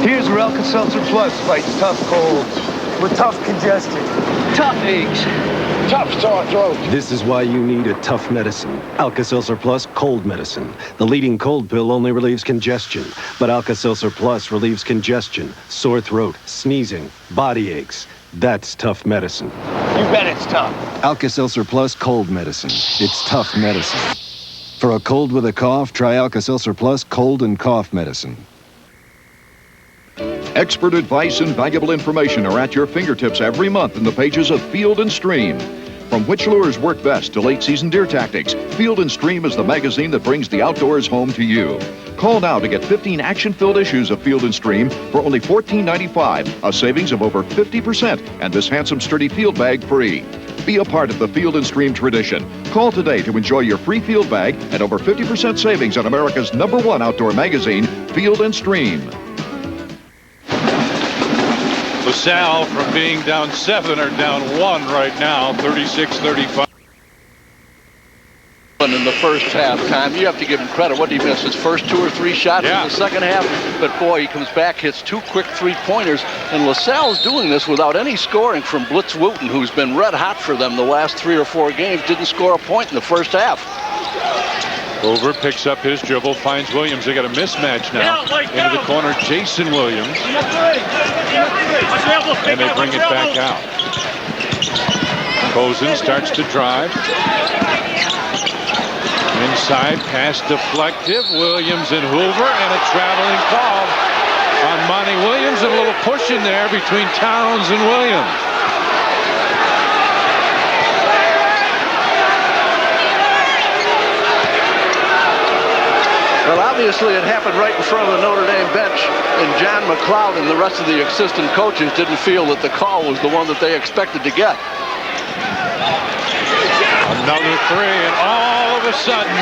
Here's where Alka-Seltzer Plus fights tough colds with tough congestion, tough aches, tough sore throat. This is why you need a tough medicine. Alka-Seltzer Plus Cold Medicine. The leading cold pill only relieves congestion, but Alka-Seltzer Plus relieves congestion, sore throat, sneezing, body aches. That's tough medicine. You bet it's tough. Alka-Seltzer Plus Cold Medicine. It's tough medicine. For a cold with a cough, try Alka-Seltzer Plus Cold and Cough Medicine. Expert advice and valuable information are at your fingertips every month in the pages of Field & Stream. From which lures work best to late-season deer tactics, Field & Stream is the magazine that brings the outdoors home to you. Call now to get 15 action-filled issues of Field & Stream for only $14.95, a savings of over 50%, and this handsome, sturdy field bag free. Be a part of the Field & Stream tradition. Call today to enjoy your free field bag and over 50% savings on America's #1 outdoor magazine, Field & Stream. LaSalle, from being down 7, are down 1 right now, 36-35. In the first half time, you have to give him credit. What did he miss? His first 2 or 3 shots in the second half? But boy, he comes back, hits 2 quick 3-pointers, and LaSalle's doing this without any scoring from Blitz Wooten, who's been red hot for them the last 3 or 4 games. Didn't score a point in the first half. Hoover picks up his dribble, finds Williams. They got a mismatch now. Into the corner, Jason Williams. And they bring it back out. Cozen starts to drive. Inside, pass deflective. Williams and Hoover, and a traveling call on Monty Williams. And a little push in there between Townes and Williams. Well, obviously it happened right in front of the Notre Dame bench, and John McLeod and the rest of the assistant coaches didn't feel that the call was the one that they expected to get. Another 3, and all of a sudden,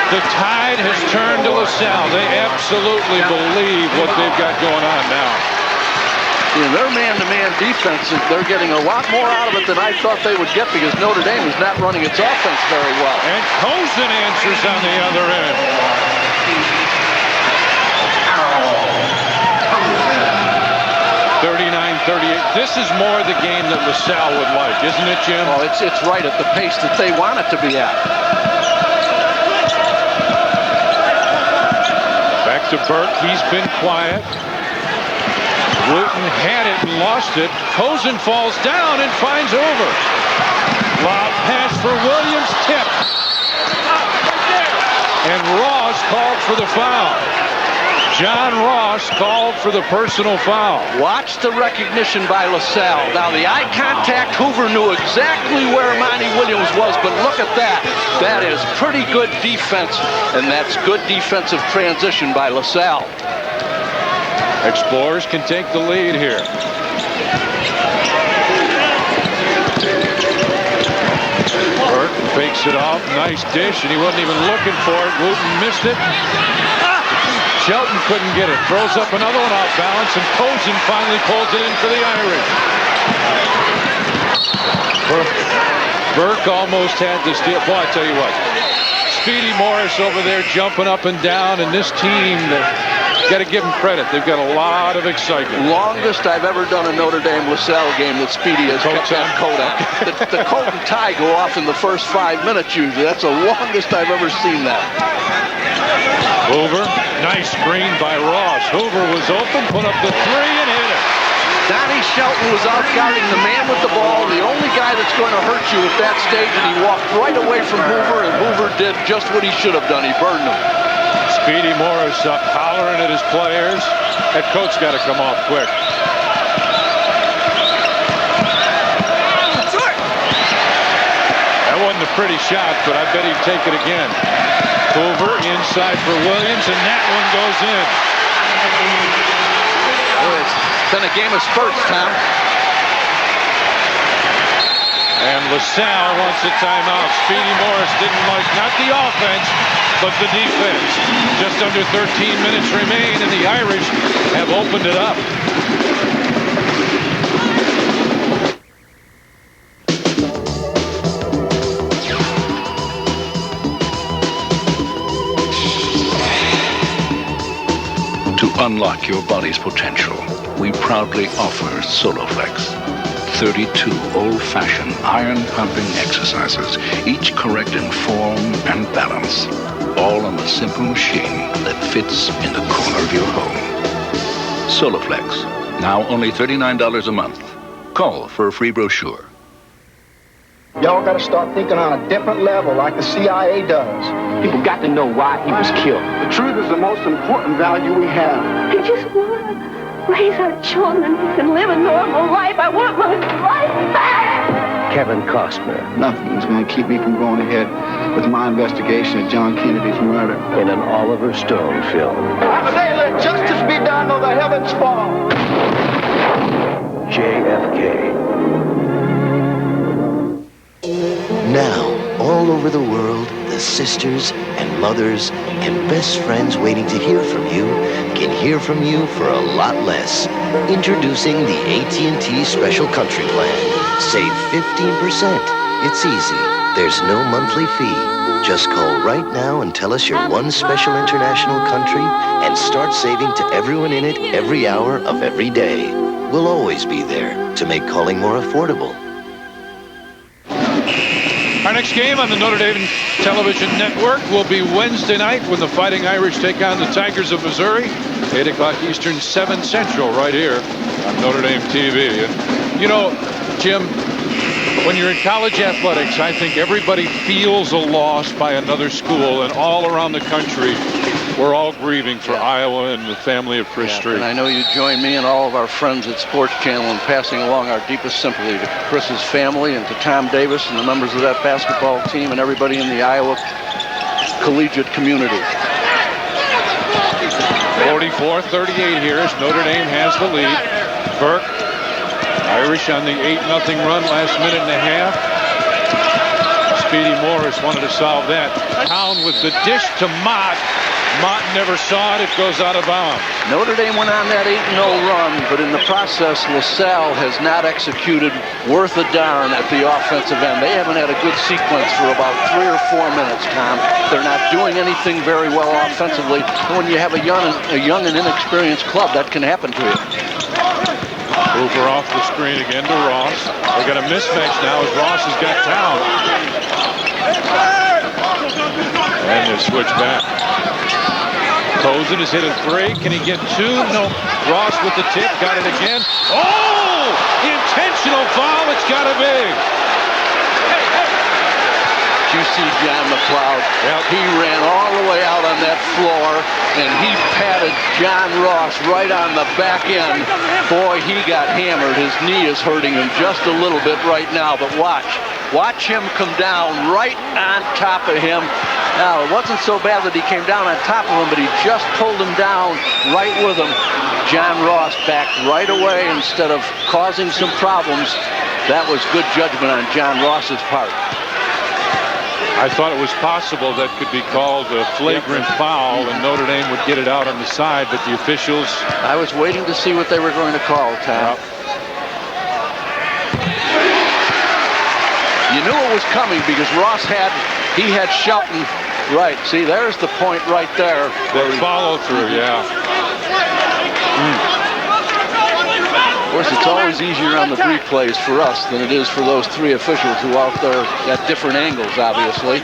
the tide has turned to LaSalle. They absolutely believe what they've got going on now. In their man-to-man defense, they're getting a lot more out of it than I thought they would get because Notre Dame is not running its offense very well. And Cozen answers on the other end. 39-38. This is more the game that LaSalle would like, isn't it, Jim? Well, it's right at the pace that they want it to be at. Back to Burke. He's been quiet. Wooten had it and lost it. Cozen falls down and finds Hoover. Lob pass for Williams, tip. And Ross called for the foul. John Ross called for the personal foul. Watch the recognition by LaSalle. Now, the eye contact, Hoover knew exactly where Monty Williams was, but look at that. That is pretty good defense, and that's good defensive transition by LaSalle. Explorers can take the lead here. Burke fakes it off. Nice dish, and he wasn't even looking for it. Wooten missed it. Shelton couldn't get it. Throws up another one off balance, and Cozen finally pulls it in for the Irish. Burke almost had the steal. Boy, I tell you what. Speedy Morris over there jumping up and down, and this team, got to give them credit. They've got a lot of excitement. Longest I've ever done a Notre Dame LaSalle game that Speedy has kept on Kodak. The coat and tie go off in the first 5 minutes usually. That's the longest I've ever seen that. Hoover, nice screen by Ross. Hoover was open, put up the 3 and hit it. Donnie Shelton was out guarding the man with the ball, the only guy that's going to hurt you at that stage, and he walked right away from Hoover, and Hoover did just what he should have done. He burned him. Speedy Morris up hollering at his players. That coat's got to come off quick. That wasn't a pretty shot, but I bet he'd take it again. Hoover inside for Williams, and that one goes in. Well, it's been a game of spurts, Tom. And LaSalle wants a timeout. Speedy Morris didn't like not the offense, but the defense. Just under 13 minutes remain, and the Irish have opened it up. Unlock your body's potential. We proudly offer Soloflex. 32 old-fashioned iron-pumping exercises, each correct in form and balance. All on a simple machine that fits in the corner of your home. Soloflex, now only $39 a month. Call for a free brochure. Y'all gotta start thinking on a different level like the CIA does. People got to know why he was killed. The truth is the most important value we have. I just want to raise our children and live a normal life. I want my life back. Kevin Costner. Nothing's gonna keep me from going ahead with my investigation of John Kennedy's murder. In an Oliver Stone film. I say let justice be done or the heavens fall. JFK. Now, all over the world, the sisters and mothers and best friends waiting to hear from you can hear from you for a lot less. Introducing the AT&T Special Country Plan. Save 15%. It's easy. There's no monthly fee. Just call right now and tell us your one special international country and start saving to everyone in it every hour of every day. We'll always be there to make calling more affordable. Our next game on the Notre Dame television network will be Wednesday night when the Fighting Irish take on the Tigers of Missouri. 8 o'clock Eastern, 7 Central, right here on Notre Dame TV. And, you know, Jim, when you're in college athletics, I think everybody feels a loss by another school, and all around the country, we're all grieving for Iowa and the family of Chris Street. And I know you join me and all of our friends at Sports Channel in passing along our deepest sympathy to Chris's family and to Tom Davis and the members of that basketball team and everybody in the Iowa collegiate community. 44-38 here as Notre Dame has the lead. Burke, Irish on the 8-0 run, last minute and a half. Speedy Morris wanted to solve that. Town with the dish to Mott. Mott never saw it. It goes out of bounds. Notre Dame went on that 8-0 run, but in the process, LaSalle has not executed worth a darn at the offensive end. They haven't had a good sequence for about 3 or 4 minutes, Tom. They're not doing anything very well offensively. When you have a young and inexperienced club, that can happen to you. Hoover off the screen again to Ross. They got a mismatch now as Ross has got Town. And they switch back. Tozen has hit a 3. Can he get 2? No. Ross with the tip. Got it again. Oh! Intentional foul. It's got to be. You see John McLeod. Yep. He ran all the way out on that floor, and he patted John Ross right on the back end. Boy, he got hammered. His knee is hurting him just a little bit right now, but watch. Watch him come down right on top of him. Now, it wasn't so bad that he came down on top of him, but he just pulled him down right with him. John Ross backed right away instead of causing some problems. That was good judgment on John Ross's part. I thought it was possible that could be called a flagrant foul and Notre Dame would get it out on the side, but the officials... I was waiting to see what they were going to call, Tom. You knew it was coming because Ross had Shelton. Right, see, there's the point right there. That follow through, yeah. Of course, it's always easier on the replays for us than it is for those 3 officials who are out there at different angles, obviously.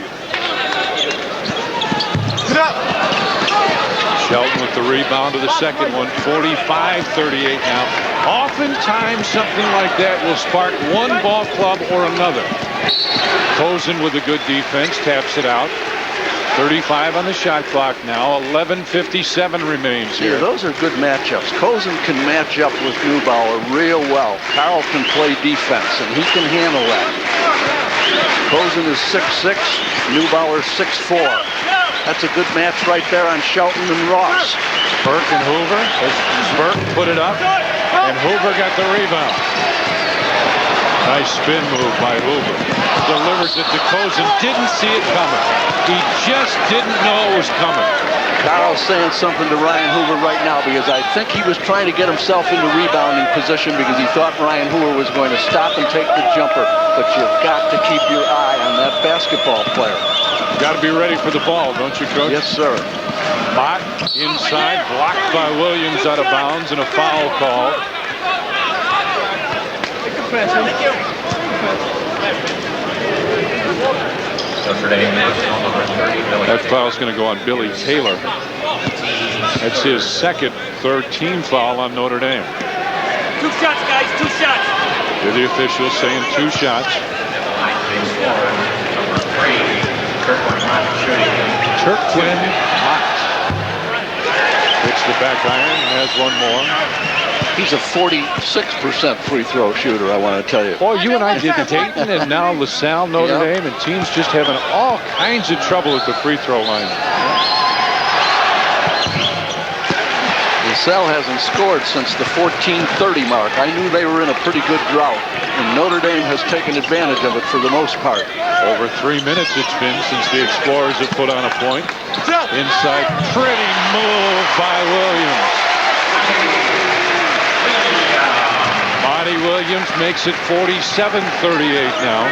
Shelton with the rebound to the second one. 45-38 now. Oftentimes, something like that will spark one ball club or another. Tozen with a good defense, taps it out. 35 on the shot clock now. 11:57 remains here. Yeah, those are good matchups. Cozen can match up with Neubauer real well. Carl can play defense, and he can handle that. Cozen is 6'6", Neubauer 6'4". That's a good match right there on Shelton and Ross. Burke and Hoover. Burke put it up, and Hoover got the rebound. Nice spin move by Hoover. Delivers it to Cozen. Didn't see it coming. He just didn't know it was coming. Carl's saying something to Ryan Hoover right now because I think he was trying to get himself into rebounding position because he thought Ryan Hoover was going to stop and take the jumper. But you've got to keep your eye on that basketball player. Got to be ready for the ball, don't you, Coach? Yes, sir. Mott inside, blocked by Williams out of bounds, and a foul call. That foul's going to go on Billy Taylor. That's his third team foul on Notre Dame. 2 shots, guys, 2 shots. Here the officials saying 2 shots. Turquin Mott hits the back iron and has one more. He's a 46% free throw shooter, I want to tell you. Boy, you and I did Dayton and now LaSalle, Notre Dame, and teams just having all kinds of trouble at the free throw line. LaSalle hasn't scored since the 14:30 mark. I knew they were in a pretty good drought, and Notre Dame has taken advantage of it for the most part. Over 3 minutes it's been since the Explorers have put on a point. Inside, pretty move by Williams. Monty Williams makes it 47-38 now.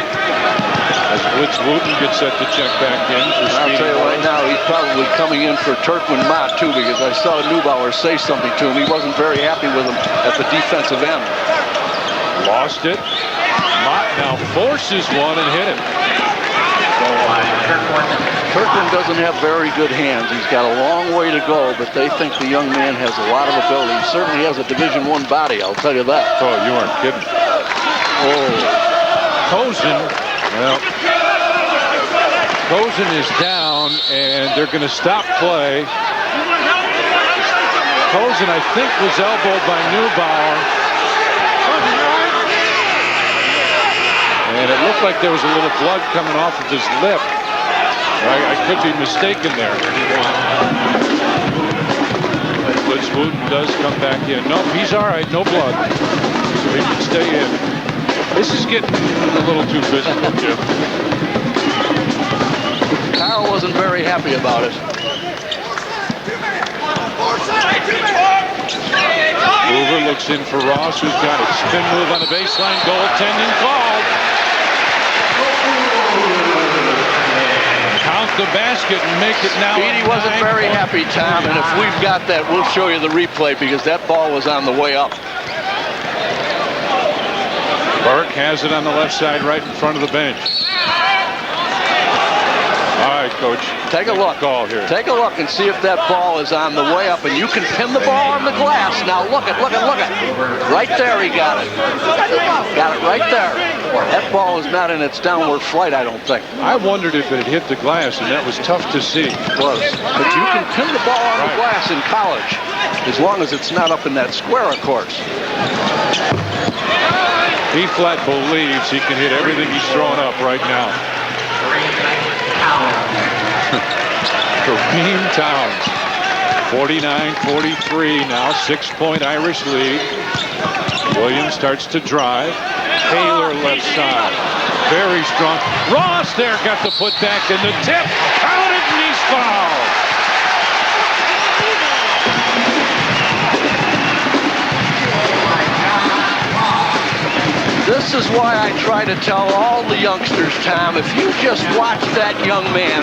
As Blitz Wooten gets set to check back in. I'll tell you right now, he's probably coming in for Turquin Mott, too, because I saw Neubauer say something to him. He wasn't very happy with him at the defensive end. Lost it. Mott now forces one and hit it. Turquin doesn't have very good hands. He's got a long way to go, but they think the young man has a lot of ability. He certainly has a Division I body, I'll tell you that. Oh, you aren't kidding. Cozen, well, Cozen is down, and they're going to stop play. Cozen, I think, was elbowed by Neubauer. And it looked like there was a little blood coming off of his lip. I could be mistaken there. Blitz Wooten does come back in. Nope, he's all right, no blood. So he can stay in. This is getting a little too physical, Jim. Carl wasn't very happy about it. Hoover looks in for Ross, who's got a spin move on the baseline. Goaltending called. Count the basket and make it now. Speedy wasn't very happy, Tom, and if we've got that, we'll show you the replay because that ball was on the way up. Burke has it on the left side right in front of the bench. All right, Coach. Take a look. Call here. Take a look and see if that ball is on the way up, and you can pin the ball on the glass. Now look it. Right there he got it. Got it right there. That ball is not in its downward flight, I don't think. I wondered if it had hit the glass, and that was tough to see. It was. But you can pin the ball on the glass in college, as long as it's not up in that square, of course. He flat believes he can hit everything he's throwing up right now. Kareem Townes, 49-43 now, 6-point Irish lead. Williams starts to drive. Taylor left side, very strong. Ross there got the putback and the tip. Counted and he's fouled. This is why I try to tell all the youngsters, Tom, if you just watch that young man,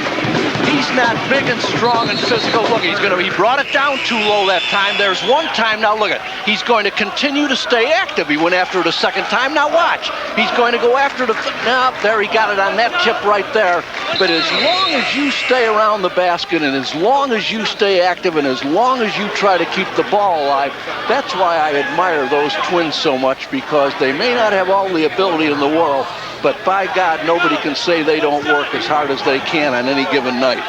he's not big and strong and physical. Look, he brought it down too low that time. There's one time, now look at, he's going to continue to stay active. He went after it a second time, now watch. He's going to go after it there he got it on that tip right there. But as long as you stay around the basket and as long as you stay active and as long as you try to keep the ball alive, that's why I admire those twins so much, because they may not have all the ability in the world, but by God, nobody can say they don't work as hard as they can on any given night.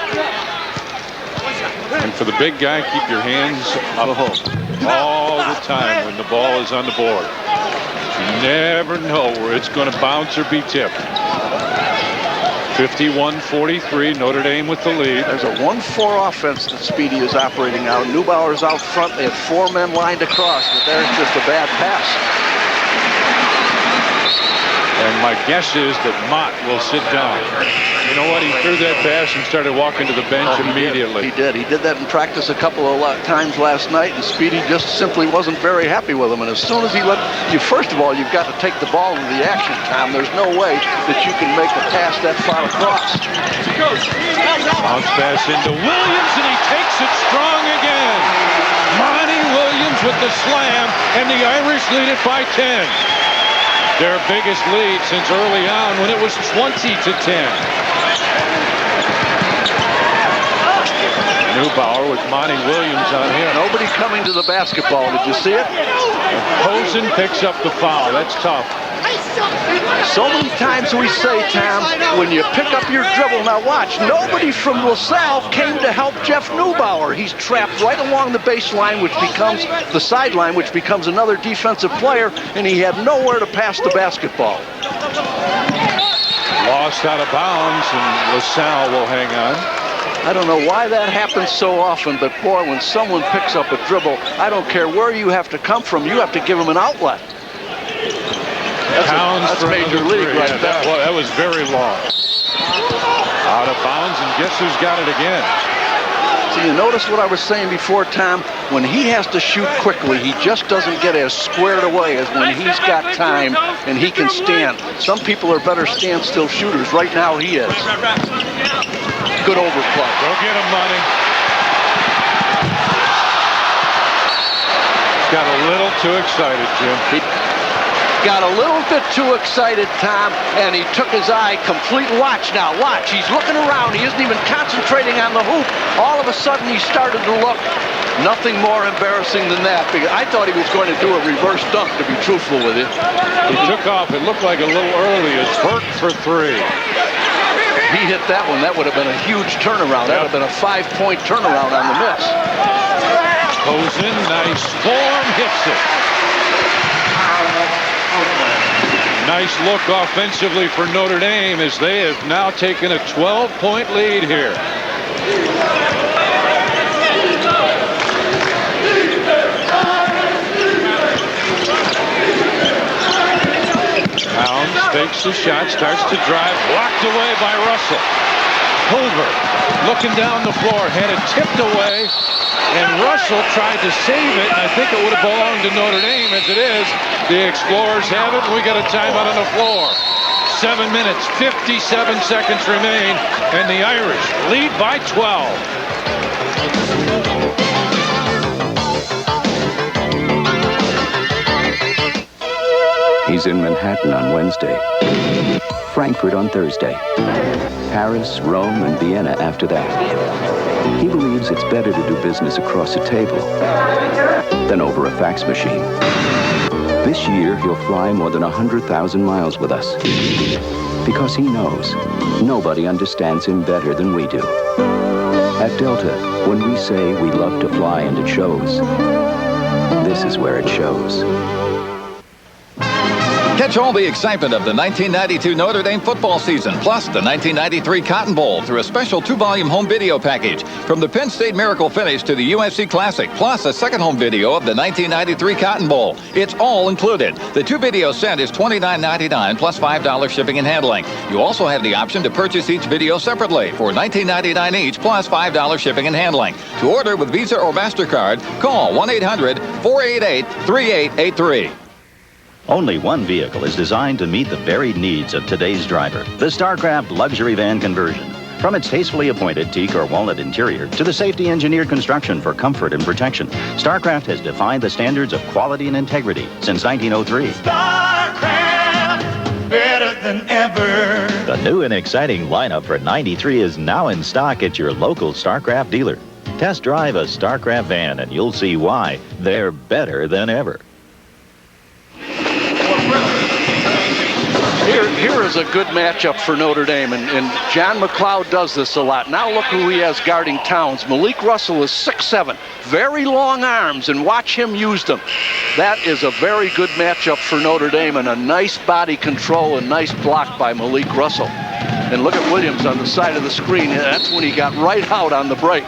And for the big guy, keep your hands up all the time when the ball is on the board. You never know where it's going to bounce or be tipped. 51-43, Notre Dame with the lead. There's a 1-4 offense that Speedy is operating now. Neubauer's out front. They have 4 men lined across, but there's just a bad pass. And my guess is that Mott will sit down. You know what? He threw that pass and started walking to the bench immediately. He did. He did that in practice a couple of times last night, and Speedy just simply wasn't very happy with him. And as soon as he let you, first of all, you've got to take the ball to the action, Tom. There's no way that you can make a pass that far across. Bounce pass into Williams, and he takes it strong again. Monty Williams with the slam, and the Irish lead it by 10. Their biggest lead since early on when it was 20-10. Neubauer with Monty Williams on him. Nobody coming to the basketball. Did you see it? Posen picks up the foul. That's tough. So many times we say, Tom, when you pick up your dribble, now watch, nobody from LaSalle came to help Jeff Neubauer. He's trapped right along the baseline, which becomes the sideline, which becomes another defensive player, and he had nowhere to pass the basketball. Lost out of bounds, and LaSalle will hang on. I don't know why that happens so often, but boy, when someone picks up a dribble, I don't care where you have to come from, you have to give them an outlet. That's major league right there. That was very long. Out of bounds, and guess who's got it again? So you notice what I was saying before, Tom? When he has to shoot quickly, he just doesn't get as squared away as when he's got time and he can stand. Some people are better standstill shooters. Right now, he is. Good overplay. Go get him, Monty. Got a little too excited, Jim. He got a little bit too excited, Tom, and he took his eye completely. Watch now, watch. He's looking around. He isn't even concentrating on the hoop. All of a sudden, he started to look. Nothing more embarrassing than that, because I thought he was going to do a reverse dunk, to be truthful with you. He took off. It looked like a little early as Burke for 3. He hit that one. That would have been a huge turnaround. That would have been a 5-point turnaround on the miss. Posen, nice form, hits it. Nice look offensively for Notre Dame as they have now taken a 12-point lead here. Townes fakes the shot, starts to drive, blocked away by Russell. Hoover looking down the floor, had it tipped away, and Russell tried to save it. I think it would have belonged to Notre Dame. As it is, the Explorers have it. We got a timeout on the floor. 7 minutes, 57 seconds remain, and the Irish lead by 12. He's in Manhattan on Wednesday, Frankfurt on Thursday, Paris, Rome, and Vienna after that. He believes it's better to do business across a table than over a fax machine. This year, he'll fly more than 100,000 miles with us because he knows nobody understands him better than we do. At Delta, when we say we love to fly and it shows, this is where it shows. Catch all the excitement of the 1992 Notre Dame football season, plus the 1993 Cotton Bowl through a special 2-volume home video package. From the Penn State Miracle Finish to the UFC Classic, plus a second home video of the 1993 Cotton Bowl. It's all included. The 2-video set is $29.99 plus $5 shipping and handling. You also have the option to purchase each video separately for $19.99 each plus $5 shipping and handling. To order with Visa or MasterCard, call 1-800-488-3883. Only one vehicle is designed to meet the varied needs of today's driver, the StarCraft luxury van conversion. From its tastefully appointed teak or walnut interior to the safety-engineered construction for comfort and protection, StarCraft has defined the standards of quality and integrity since 1903. StarCraft, better than ever. The new and exciting lineup for 93 is now in stock at your local StarCraft dealer. Test drive a StarCraft van and you'll see why they're better than ever. Here is a good matchup for Notre Dame, and John McLeod does this a lot. Now look who he has guarding Townes. Malik Russell is 6'7", very long arms, and watch him use them. That is a very good matchup for Notre Dame, and a nice body control and nice block by Malik Russell. And look at Williams on the side of the screen. That's when he got right out on the break.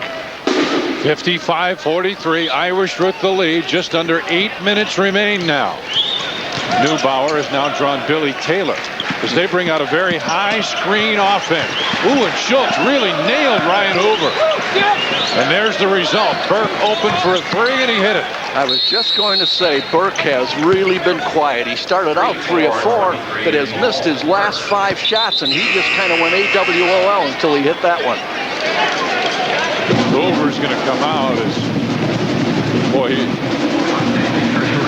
55-43, Irish with the lead. Just under 8 minutes remain now. Neubauer has now drawn Billy Taylor. as they bring out a very high screen offense. Ooh, and Schultz really nailed Ryan Hoover. And there's the result. Burke opened for a three, and he hit it. I was just going to say, Burke has really been quiet. He started out 3 of 4, but has missed his last 5 shots, and he just kind of went AWOL until he hit that one. Hoover's going to come out as, boy, he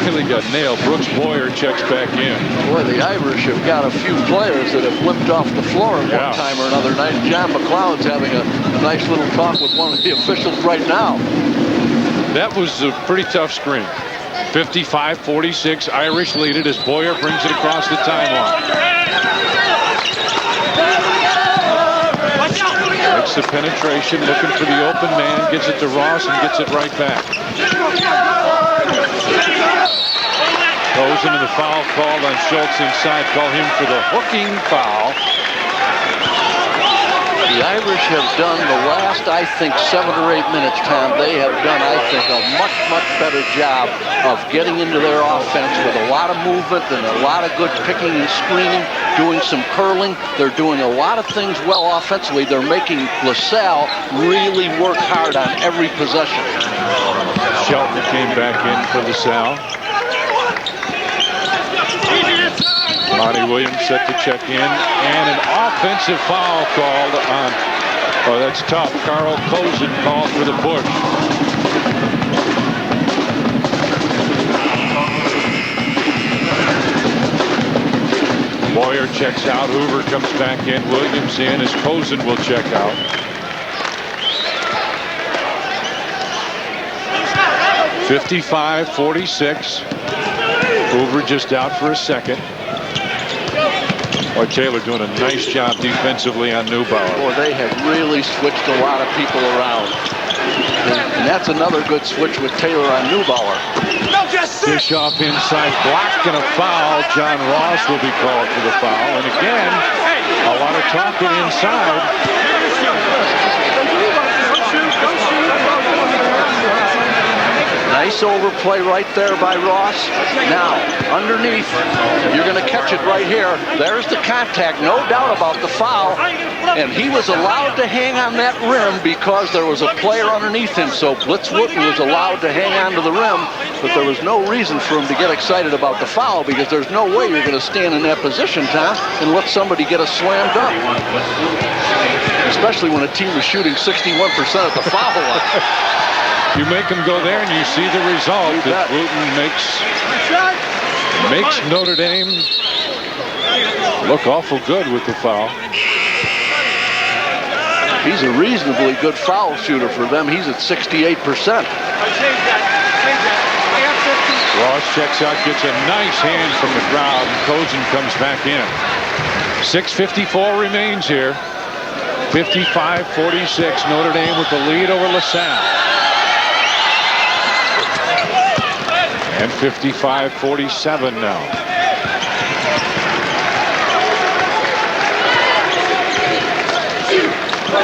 really got nailed. Brooks Boyer checks back in. Boy, the Irish have got a few players that have limped off the floor at one time or another. John McLeod's having a nice little talk with one of the officials right now. That was a pretty tough screen. 55-46, Irish lead it as Boyer brings it across the timeline. Makes the penetration, looking for the open man, gets it to Ross and gets it right back. Goes into the foul called on Schultz inside. Call him for the hooking foul. The Irish have done the last, I think, 7 or 8 minutes, Tom. They have done, I think, a much, much better job of getting into their offense with a lot of movement and a lot of good picking and screening, doing some curling. They're doing a lot of things well offensively. They're making LaSalle really work hard on every possession. Shelton came back in for LaSalle. Monty Williams set to check in, and an offensive foul called on, oh, that's tough. Carl Kozin called for the push. Boyer checks out, Hoover comes back in, Williams in as Kozin will check out. (55-46). Hoover just out for a second. Boy, Taylor doing a nice job defensively on Neubauer. Boy, they have really switched a lot of people around. And that's another good switch with Taylor on Neubauer. Dish off inside, block and a foul. John Ross will be called for the foul. And again, a lot of talking inside. Nice overplay right there by Ross. Now, underneath, you're going to catch it right here. There's the contact, no doubt about the foul. And he was allowed to hang on that rim because there was a player underneath him. So Blitz Wooten was allowed to hang on to the rim, but there was no reason for him to get excited about the foul because there's no way you're going to stand in that position, Tom, and let somebody get a slam dunk. Especially when a team is shooting 61% at the foul line. You make them go there, and you see the result. That Wooten makes Notre Dame look awful good with the foul. He's a reasonably good foul shooter for them. He's at 68%. Ross checks out, gets a nice hand from the crowd, and Kozin comes back in. 6:54 remains here. 55-46, Notre Dame with the lead over LaSalle. And 55-47 now.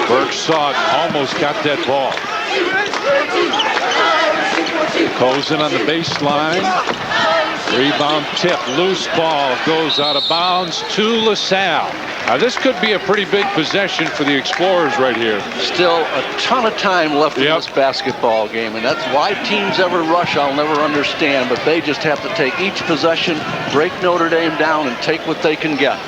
Burke saw it, almost got that ball. Kozin on the baseline. Rebound tip, loose ball, goes out of bounds to LaSalle. Now this could be a pretty big possession for the Explorers right here. Still a ton of time left in this basketball game, and that's why teams ever rush, I'll never understand, but they just have to take each possession, break Notre Dame down, and take what they can get.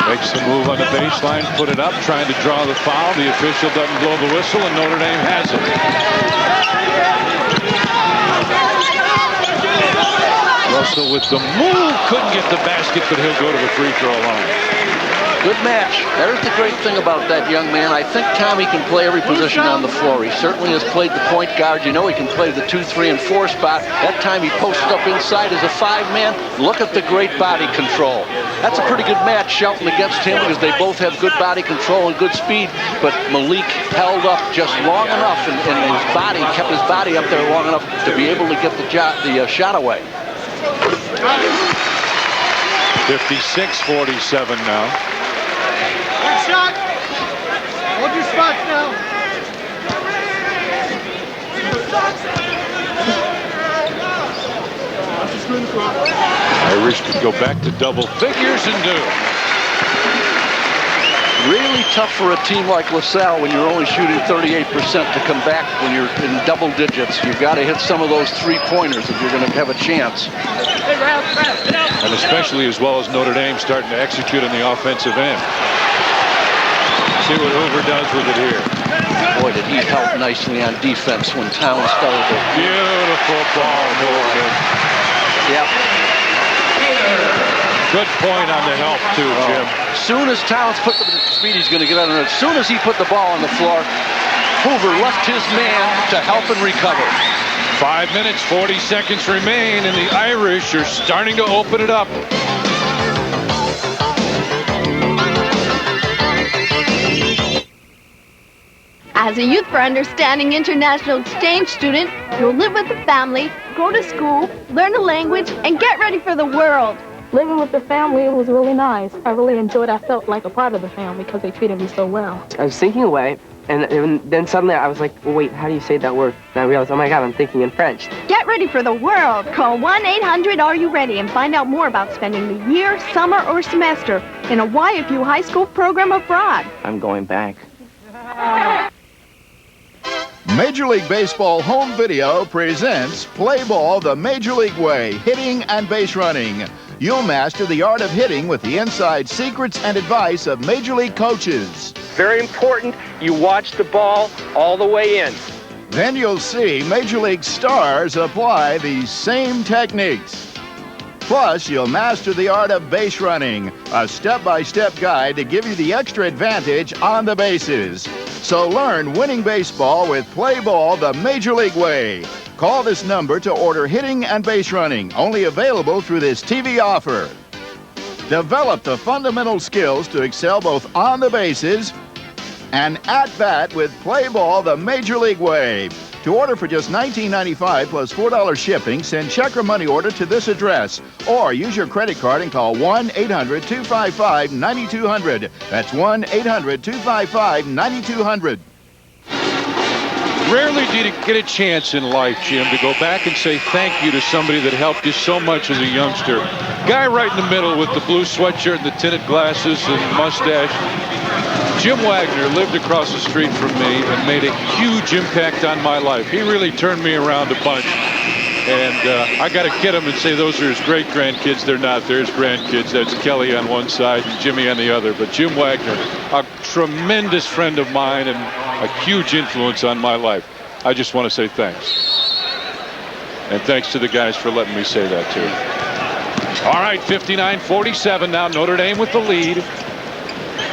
Makes the move on the baseline, put it up, trying to draw the foul. The official doesn't blow the whistle, and Notre Dame has it. Russell with the move, couldn't get the basket, but he'll go to the free throw line. Good match. There's the great thing about that young man. I think Tommy can play every position on the floor. He certainly has played the point guard. You know he can play the 2, 3, and 4 spot. That time he posted up inside as a 5-man. Look at the great body control. That's a pretty good match, Shelton against him, because they both have good body control and good speed. But Malik held up just long enough, and his body kept his body up there long enough to be able to get the shot away. 56-47 now. Good shot. Hold your spots now. Irish could go back to double figures and do. Really tough for a team like LaSalle when you're only shooting 38% to come back when you're in double digits. You've got to hit some of those three-pointers if you're going to have a chance. And especially as well as Notre Dame starting to execute on the offensive end. See what Hoover does with it here. Boy, did he help nicely on defense when Townes started it. Beautiful ball movement. Yep. Good point on the help, too, Jim. As soon as Townes put the speed, he's going to get under it. As soon as he put the ball on the floor, Hoover left his man to help and recover. 5 minutes, 40 seconds remain, and the Irish are starting to open it up. As a Youth for Understanding International Exchange student, you'll live with the family, go to school, learn a language, and get ready for the world. Living with the family was really nice. I really enjoyed it. I felt like a part of the family because they treated me so well. I was thinking away, and then suddenly I was like, well, wait, how do you say that word? And I realized, oh my God, I'm thinking in French. Get ready for the world. Call 1-800-ARE-YOU-READY and find out more about spending the year, summer, or semester in a YFU high school program abroad. I'm going back. Major League Baseball Home Video presents Play Ball the Major League Way, hitting and base running. You'll master the art of hitting with the inside secrets and advice of Major League coaches. Very important, you watch the ball all the way in. Then you'll see Major League stars apply these same techniques. Plus, you'll master the art of base running, a step-by-step guide to give you the extra advantage on the bases. So learn winning baseball with Play Ball the Major League Way. Call this number to order hitting and base running, only available through this TV offer. Develop the fundamental skills to excel both on the bases and at bat with Play Ball the Major League Way. To order for just $19.95 plus $4 shipping, send check or money order to this address or use your credit card and call 1-800-255-9200. That's 1-800-255-9200. Rarely do you get a chance in life, Jim, to go back and say thank you to somebody that helped you so much as a youngster. Guy right in the middle with the blue sweatshirt and the tinted glasses and mustache. Jim Wagner lived across the street from me and made a huge impact on my life. He really turned me around a bunch. And I got to kid him and say those are his great-grandkids. They're not. They're his grandkids. That's Kelly on one side and Jimmy on the other. But Jim Wagner, a tremendous friend of mine and a huge influence on my life. I just want to say thanks. And thanks to the guys for letting me say that, too. All right, 59-47 now. Notre Dame with the lead.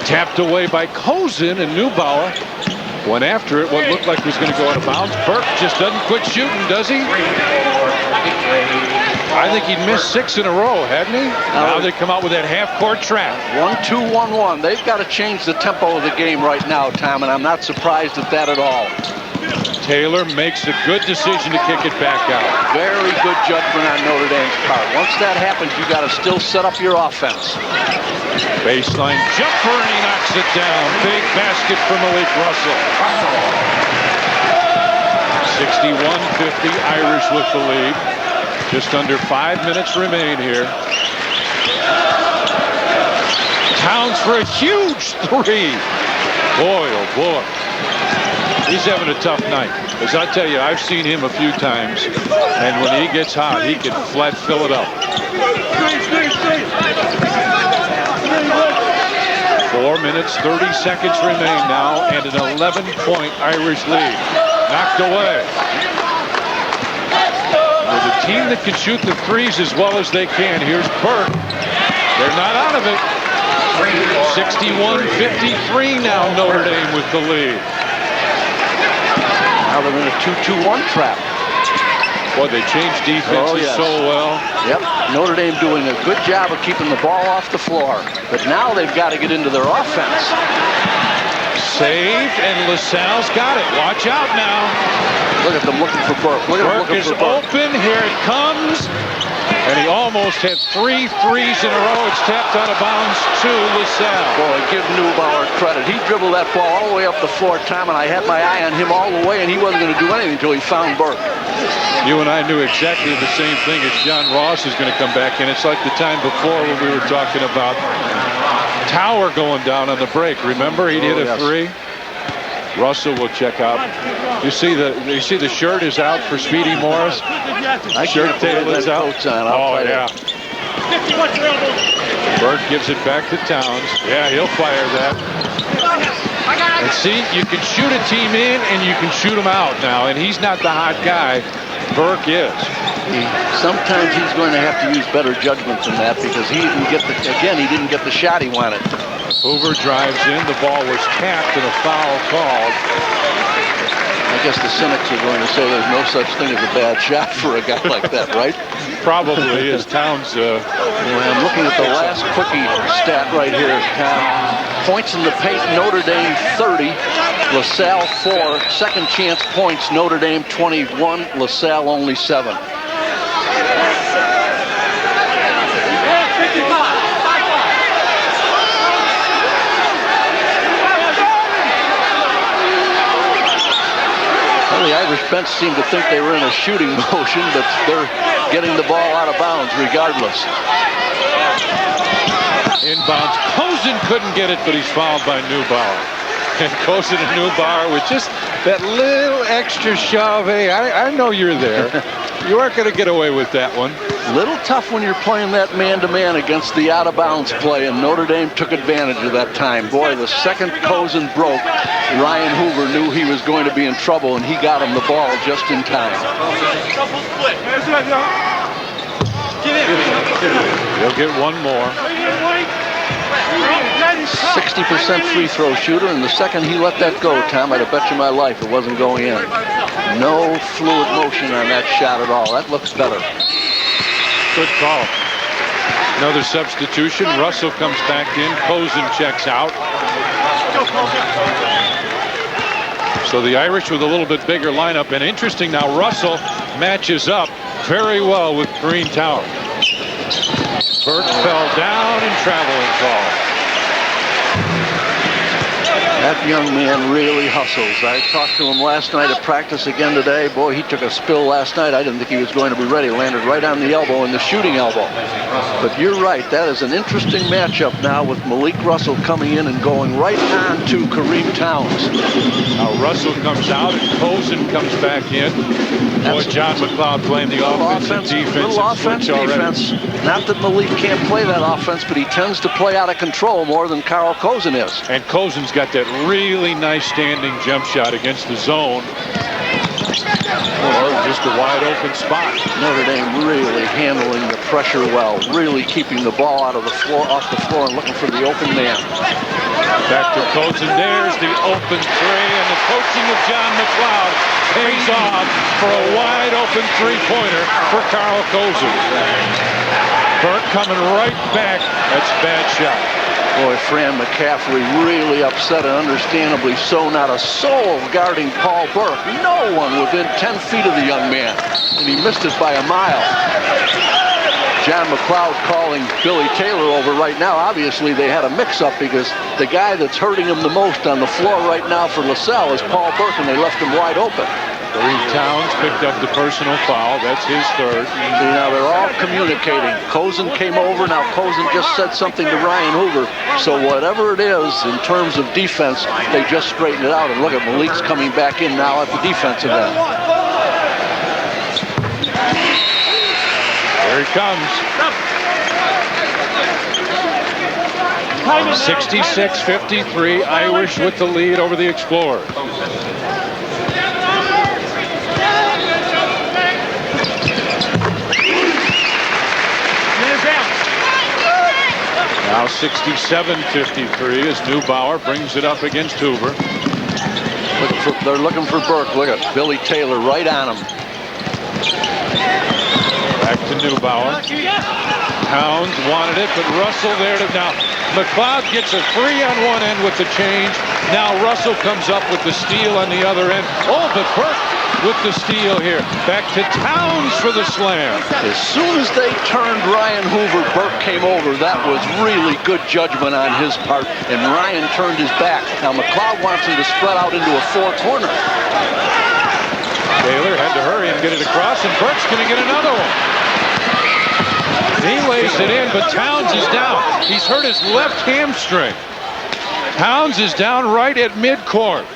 Tapped away by Kozin, and Neubauer went after it. What looked like was going to go out of bounds. Burke just doesn't quit shooting, does he? I think he'd missed 6 in a row, hadn't he? Now they come out with that half-court trap. 1-2, 1-1. They've got to change the tempo of the game right now, Tom, and I'm not surprised at that at all. Taylor makes a good decision to kick it back out. Very good judgment on Notre Dame's part. Once that happens, you got to still set up your offense. Baseline jumper, and he knocks it down. Big basket for Malik Russell. 61-50, Irish with the lead. Just under 5 minutes remain here. Townes for a huge three. Boy, oh boy. He's having a tough night. As I tell you, I've seen him a few times, and when he gets hot, he can flat fill it up. 4 minutes, 30 seconds remain now, and an 11-point Irish lead. Knocked away. With a team that can shoot the threes as well as they can. Here's Burke. They're not out of it. 61-53 now, Notre Dame with the lead. Now they're in a 2-2-1 trap. Boy, they changed defenses so well. Yep, Notre Dame doing a good job of keeping the ball off the floor. But now they've got to get into their offense. Saved, and LaSalle's got it. Watch out now. Look at them looking for Burke. Burke is open. Here it comes. And he almost had 3 threes in a row. It's tapped out of bounds to LaSalle. Boy, give Neubauer credit. He dribbled that ball all the way up the floor, Tom, and I had my eye on him all the way, and he wasn't going to do anything until he found Burke. You and I knew exactly the same thing as John Ross is going to come back in. It's like the time before when we were talking about Tower going down on the break. Remember, he'd hit a three. Russell will check out. You see the shirt is out for Speedy Morris. Shirt tail is out. Oh yeah. Burke gives it back to Townes. Yeah, he'll fire that. And see, you can shoot a team in and you can shoot them out now. And he's not the hot guy. Burke is. Sometimes he's going to have to use better judgment than that because he didn't get the shot he wanted. Hoover drives in. The ball was tapped and a foul called. I guess the cynics are going to say there's no such thing as a bad shot for a guy like that, right? Probably, as Townes. I'm looking at the last quickie stat right here, Tom. Points in the paint, Notre Dame 30, LaSalle 4. Second chance points, Notre Dame 21, LaSalle only 7. Well, the Irish bench seemed to think they were in a shooting motion, but they're getting the ball out of bounds regardless. Inbounds. Cozen couldn't get it, but he's fouled by Neubauer. And Cozen and Neubauer with just that little extra shove. Hey, I know you're there. You aren't going to get away with that one. Little tough when you're playing that man-to-man against the out-of-bounds play, and Notre Dame took advantage of that time. Boy, the second Cozen broke, Ryan Hoover knew he was going to be in trouble, and he got him the ball just in time. He'll get one more. 60% free throw shooter, and the second he let that go, Tom, I'd have bet you my life it wasn't going in. No fluid motion on that shot at all. That looks better. Good call. Another substitution. Russell comes back in. Cozen checks out. So the Irish with a little bit bigger lineup. And interesting now, Russell matches up very well with Kareem Townes. Burke fell down and traveling call. That young man really hustles. I talked to him last night at practice again today. Boy, he took a spill last night. I didn't think he was going to be ready. Landed right on the elbow and the shooting elbow. But you're right. That is an interesting matchup now with Malik Russell coming in and going right on to Kareem Townes. Now Russell comes out and Cozen comes back in. Boy, John McLeod playing the offense and defense. Little offense, defense. Not that Malik can't play that offense, but he tends to play out of control more than Carl Cozen is. And Cozen's got that really nice standing jump shot against the zone. Or just a wide open spot. Notre Dame really handling the pressure well, really keeping the ball out of the floor, off the floor, and looking for the open man. Back to Cozen. There's the open three, and the coaching of John McLeod pays off for a wide open three-pointer for Carl Cozen. Burke coming right back. That's a bad shot. Boy, Fran McCaffrey really upset, and understandably so. Not a soul guarding Paul Burke. No one within 10 feet of the young man. And he missed it by a mile. John McLeod calling Billy Taylor over right now. Obviously, they had a mix-up because the guy that's hurting him the most on the floor right now for LaSalle is Paul Burke, and they left him wide open. Kareem Townes picked up the personal foul. That's his third. See, now they're all communicating. Cozen came over. Now Cozen just said something to Ryan Hoover. So whatever it is in terms of defense, they just straighten it out. And look at Malik's coming back in now at the defensive end. There he comes. 66-53, Irish with the lead over the Explorers. Now 67-53 as Neubauer brings it up against Hoover. They're looking for Burke. Look at Billy Taylor right on him. Back to Neubauer. Townes wanted it, but Russell there to now. McLeod gets a three on one end with the change. Now Russell comes up with the steal on the other end. Oh, but Burke with the steal here. Back to Townes for the slam. As soon as they turned Ryan Hoover, Burke came over. That was really good judgment on his part, and Ryan turned his back. Now McLeod wants him to spread out into a four-corner. Taylor had to hurry and Get it across, and Burke's going to get another one. He lays it in, but Townes is down. He's hurt his left hamstring. Townes is down right at midcourt,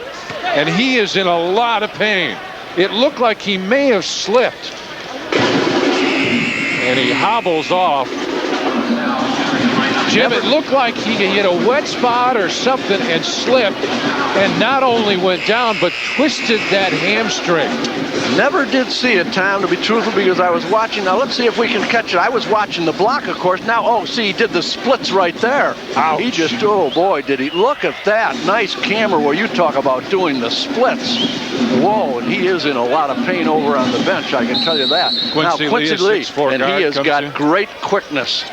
and he is in a lot of pain. It looked like he may have slipped, and he hobbles off. Jim, it looked like he hit a wet spot or something and slipped, and not only went down, but twisted that hamstring. Never did see it, Tom, to be truthful, because I was watching. Now, let's see if we can catch it. I was watching the block, of course. Now, oh, see, he did the splits right there. Ouch. He just, oh, boy, did he. Look at that. Nice camera where you talk about doing the splits. Whoa, and he is in a lot of pain over on the bench, I can tell you that. Quincy Lee, and he has got great quickness.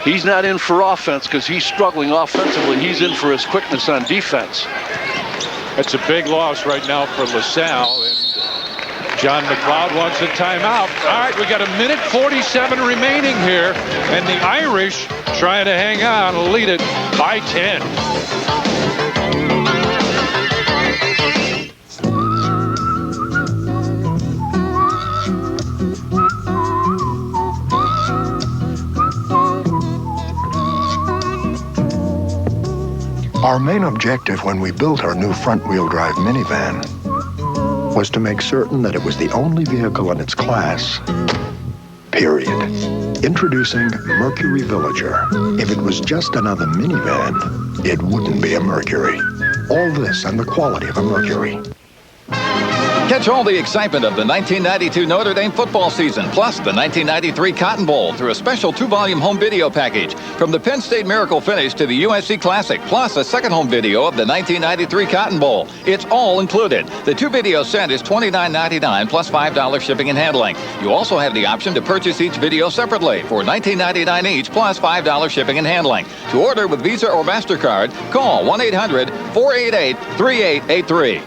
He's not in for offense because he's struggling offensively. He's in for his quickness on defense. That's a big loss right now for LaSalle. And John McLeod wants a timeout. All right, we got 1:47 remaining here. And the Irish trying to hang on, lead it by 10. Our main objective when we built our new front-wheel drive minivan was to make certain that it was the only vehicle in its class, period. Introducing Mercury Villager. If it was just another minivan, it wouldn't be a Mercury. All this and the quality of a Mercury. Catch all the excitement of the 1992 Notre Dame football season, plus the 1993 Cotton Bowl through a special 2-volume home video package. From the Penn State Miracle Finish to the USC Classic, plus a second home video of the 1993 Cotton Bowl. It's all included. The 2-video set is $29.99 plus $5 shipping and handling. You also have the option to purchase each video separately for $19.99 each plus $5 shipping and handling. To order with Visa or MasterCard, call 1-800-488-3883.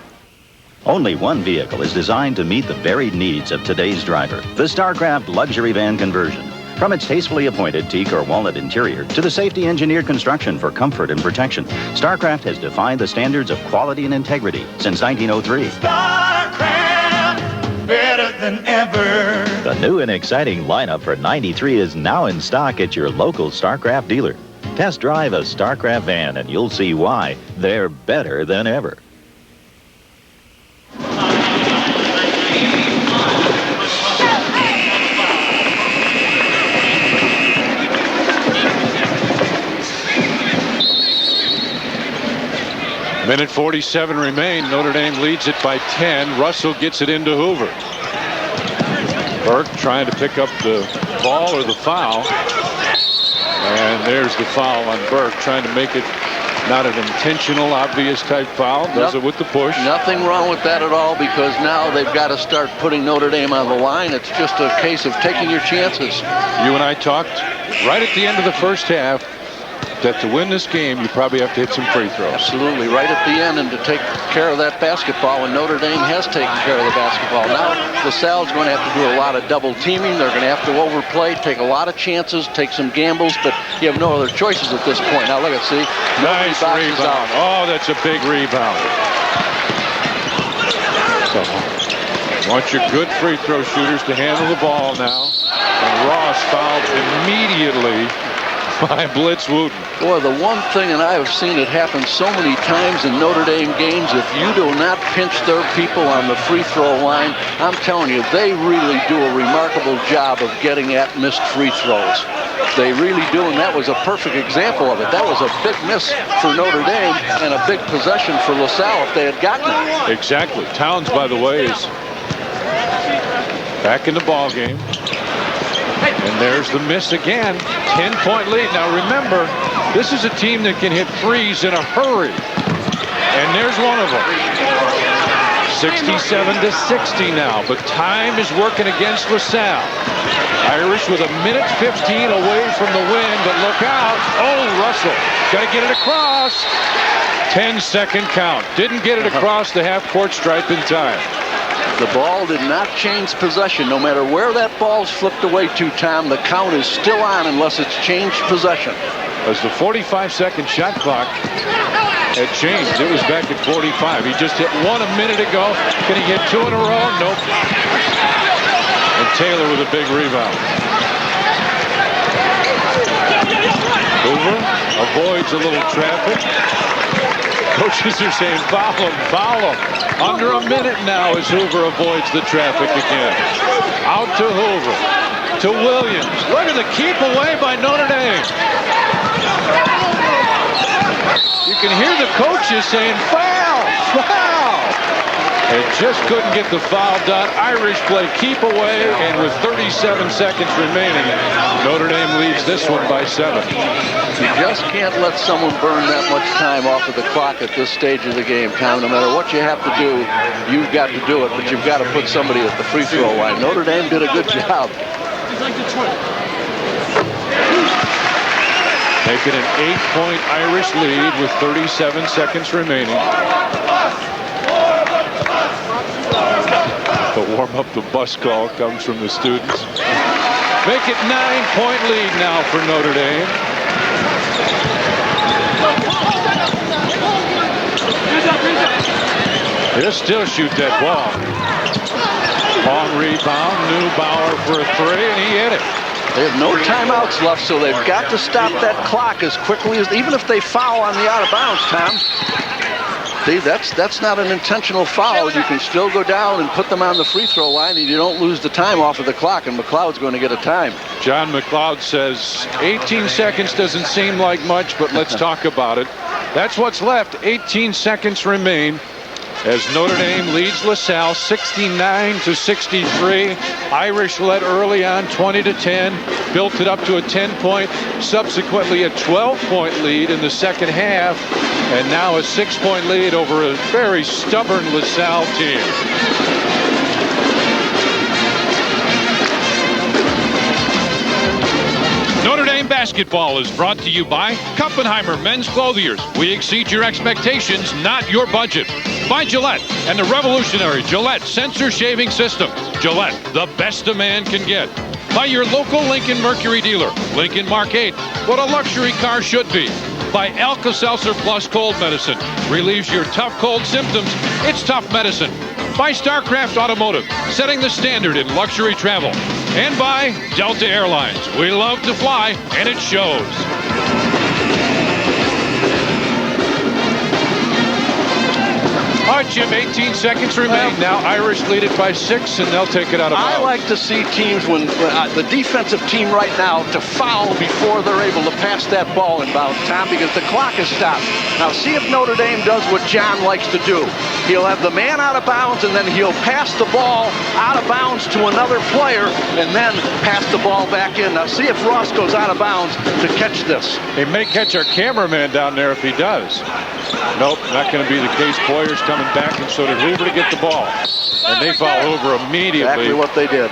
Only one vehicle is designed to meet the varied needs of today's driver. The StarCraft luxury van conversion. From its tastefully appointed teak or walnut interior to the safety engineered construction for comfort and protection, StarCraft has defined the standards of quality and integrity since 1903. StarCraft, better than ever. The new and exciting lineup for 93 is now in stock at your local StarCraft dealer. Test drive a StarCraft van and you'll see why they're better than ever. Minute 47 remain. Notre Dame leads it by 10. Russell gets it into Hoover. Burke trying to pick up the ball or the foul. And there's the foul on Burke, trying to make it not an intentional, obvious type foul. Does it with the push. Nothing wrong with that at all, because now they've got to start putting Notre Dame on the line. It's just a case of taking your chances. You and I talked right at the end of the first half that to win this game, you probably have to hit some free throws. Absolutely, right at the end, and to take care of that basketball, and Notre Dame has taken care of the basketball. Now, LaSalle's going to have to do a lot of double teaming. They're going to have to overplay, take a lot of chances, take some gambles, but you have no other choices at this point. Now, look at, see? Nice rebound. Oh, that's a big rebound. So, want your good free throw shooters to handle the ball now. And Ross fouled immediately by Blitz Wooten. Boy, the one thing, and I have seen it happen so many times in Notre Dame games, if you do not pinch their people on the free throw line, I'm telling you, they really do a remarkable job of getting at missed free throws. They really do, and that was a perfect example of it. That was a big miss for Notre Dame and a big possession for LaSalle if they had gotten it. Exactly. Townes, by the way, is back in the ball game. And there's the miss again. 10-point lead. Now remember, this is a team that can hit threes in a hurry. And there's one of them. 67-60 now, but time is working against LaSalle. Irish with 1:15 away from the win, but look out. Oh, Russell, got to get it across. 10-second count. Didn't get it across the half-court stripe in time. The ball did not change possession. No matter where that ball's flipped away to, Tom, the count is still on unless it's changed possession. As the 45-second shot clock had changed, it was back at 45. He just hit one a minute ago. Can he get two in a row? Nope. And Taylor with a big rebound. Hoover avoids a little traffic. Coaches are saying foul him, foul him. Under a minute now as Hoover avoids the traffic again. Out to Hoover. To Williams. Look at the keep away by Notre Dame. You can hear the coaches saying foul, foul. They just couldn't get the foul done. Irish play keep away, and with 37 seconds remaining, Notre Dame leads this one by 7. You just can't let someone burn that much time off of the clock at this stage of the game, Tom. No matter what you have to do, you've got to do it, but you've got to put somebody at the free throw line. Notre Dame did a good job. Making an 8-point Irish lead with 37 seconds remaining. The warm-up, the bus call comes from the students. Make it 9-point lead now for Notre Dame. He'll still shoot that ball. Long rebound, Neubauer for a 3, and he hit it. They have no timeouts left, so they've got to stop that clock as quickly as, even if they foul on the out of bounds, Tom. See, that's not an intentional foul. You can still go down and put them on the free throw line, and you don't lose the time off of the clock, and McLeod's going to get a time. John McLeod says 18 seconds doesn't seem like much, but let's talk about it. That's what's left. 18 seconds remain as Notre Dame leads LaSalle 69-63. Irish led early on 20-10, built it up to a 10-point, subsequently a 12-point lead in the second half, and now a 6-point lead over a very stubborn LaSalle team. Notre Dame basketball is brought to you by Kuppenheimer Men's Clothiers. We exceed your expectations, not your budget. By Gillette and the revolutionary Gillette Sensor Shaving System. Gillette, the best a man can get. By your local Lincoln Mercury dealer. Lincoln Mark 8, what a luxury car should be. By Alka-Seltzer Plus Cold Medicine. Relieves your tough cold symptoms. It's tough medicine. By StarCraft Automotive, setting the standard in luxury travel. And by Delta Airlines. We love to fly, and it shows. All right, Jim, 18 seconds remain. Now Irish lead it by 6, and they'll take it out of bounds. I like to see teams when the defensive team right now to foul before they're able to pass that ball in bounds, Tom, because the clock is stopped. Now see if Notre Dame does what John likes to do. He'll have the man out of bounds, and then he'll pass the ball out of bounds to another player, and then pass the ball back in. Now see if Ross goes out of bounds to catch this. He may catch our cameraman down there if he does. Nope, not going to be the case. Poyer's coming back, and so did Hoover to get the ball. And they foul Hoover immediately. Exactly what they did.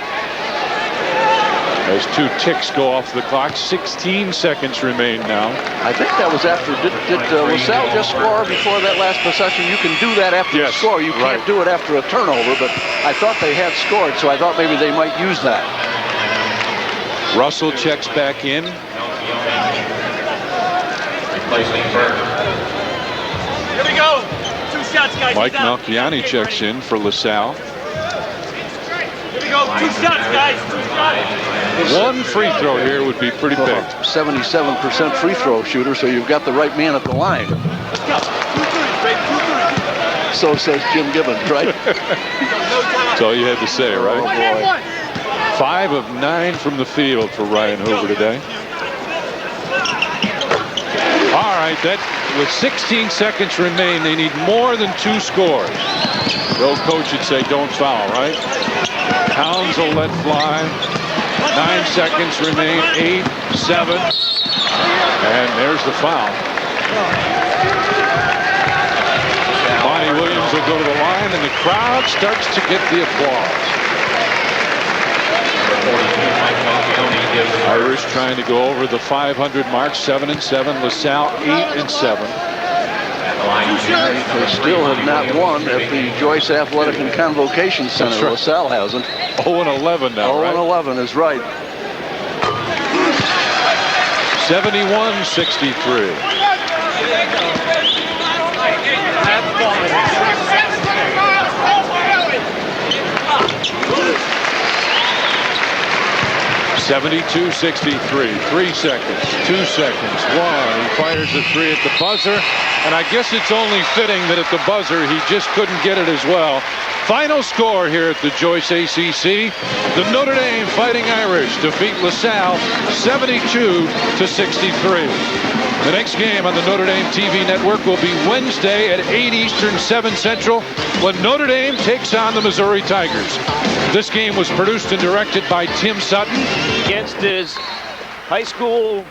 As 2 ticks go off the clock, 16 seconds remain now. I think that was after, did LaSalle just score before that last possession? You can do that after you score. You can't do it after a turnover, but I thought they had scored, so I thought maybe they might use that. Russell checks back in. Replacing Burke. Here we go. 2 shots, guys. Mike Malchiani checks in for LaSalle. Here we go. 2 shots, guys. 2 shots. 1 free throw here would be pretty big. 77% free throw shooter, so you've got the right man at the line. So says Jim Gibbons, right? That's all you had to say, right? Oh, boy. 5 of 9 from the field for Ryan Hoover today. All right, that with 16 seconds remain, they need more than 2 scores. The old coach would say, don't foul, right? Townes will let fly. 9 seconds remain, 8, 7. And there's the foul. Monty Williams will go to the line, and the crowd starts to get the applause. Irish trying to go over the 500 mark, 7-7. LaSalle 8-7. They still have not won at the Joyce Athletic and Convocation Center. Right. LaSalle hasn't. 0-11 now, right? 0-11 is right. 71-63. 72-63. 3 seconds, 2 seconds, 1. He fires a 3 at the buzzer. And I guess it's only fitting that at the buzzer he just couldn't get it as well. Final score here at the Joyce ACC. The Notre Dame Fighting Irish defeat LaSalle 72-63. The next game on the Notre Dame TV network will be Wednesday at 8 Eastern, 7 Central, when Notre Dame takes on the Missouri Tigers. This game was produced and directed by Tim Sutton. Against his high school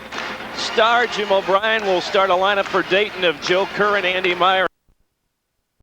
star, Jim O'Brien will start a lineup for Dayton of Joe Kerr and Andy Meyer.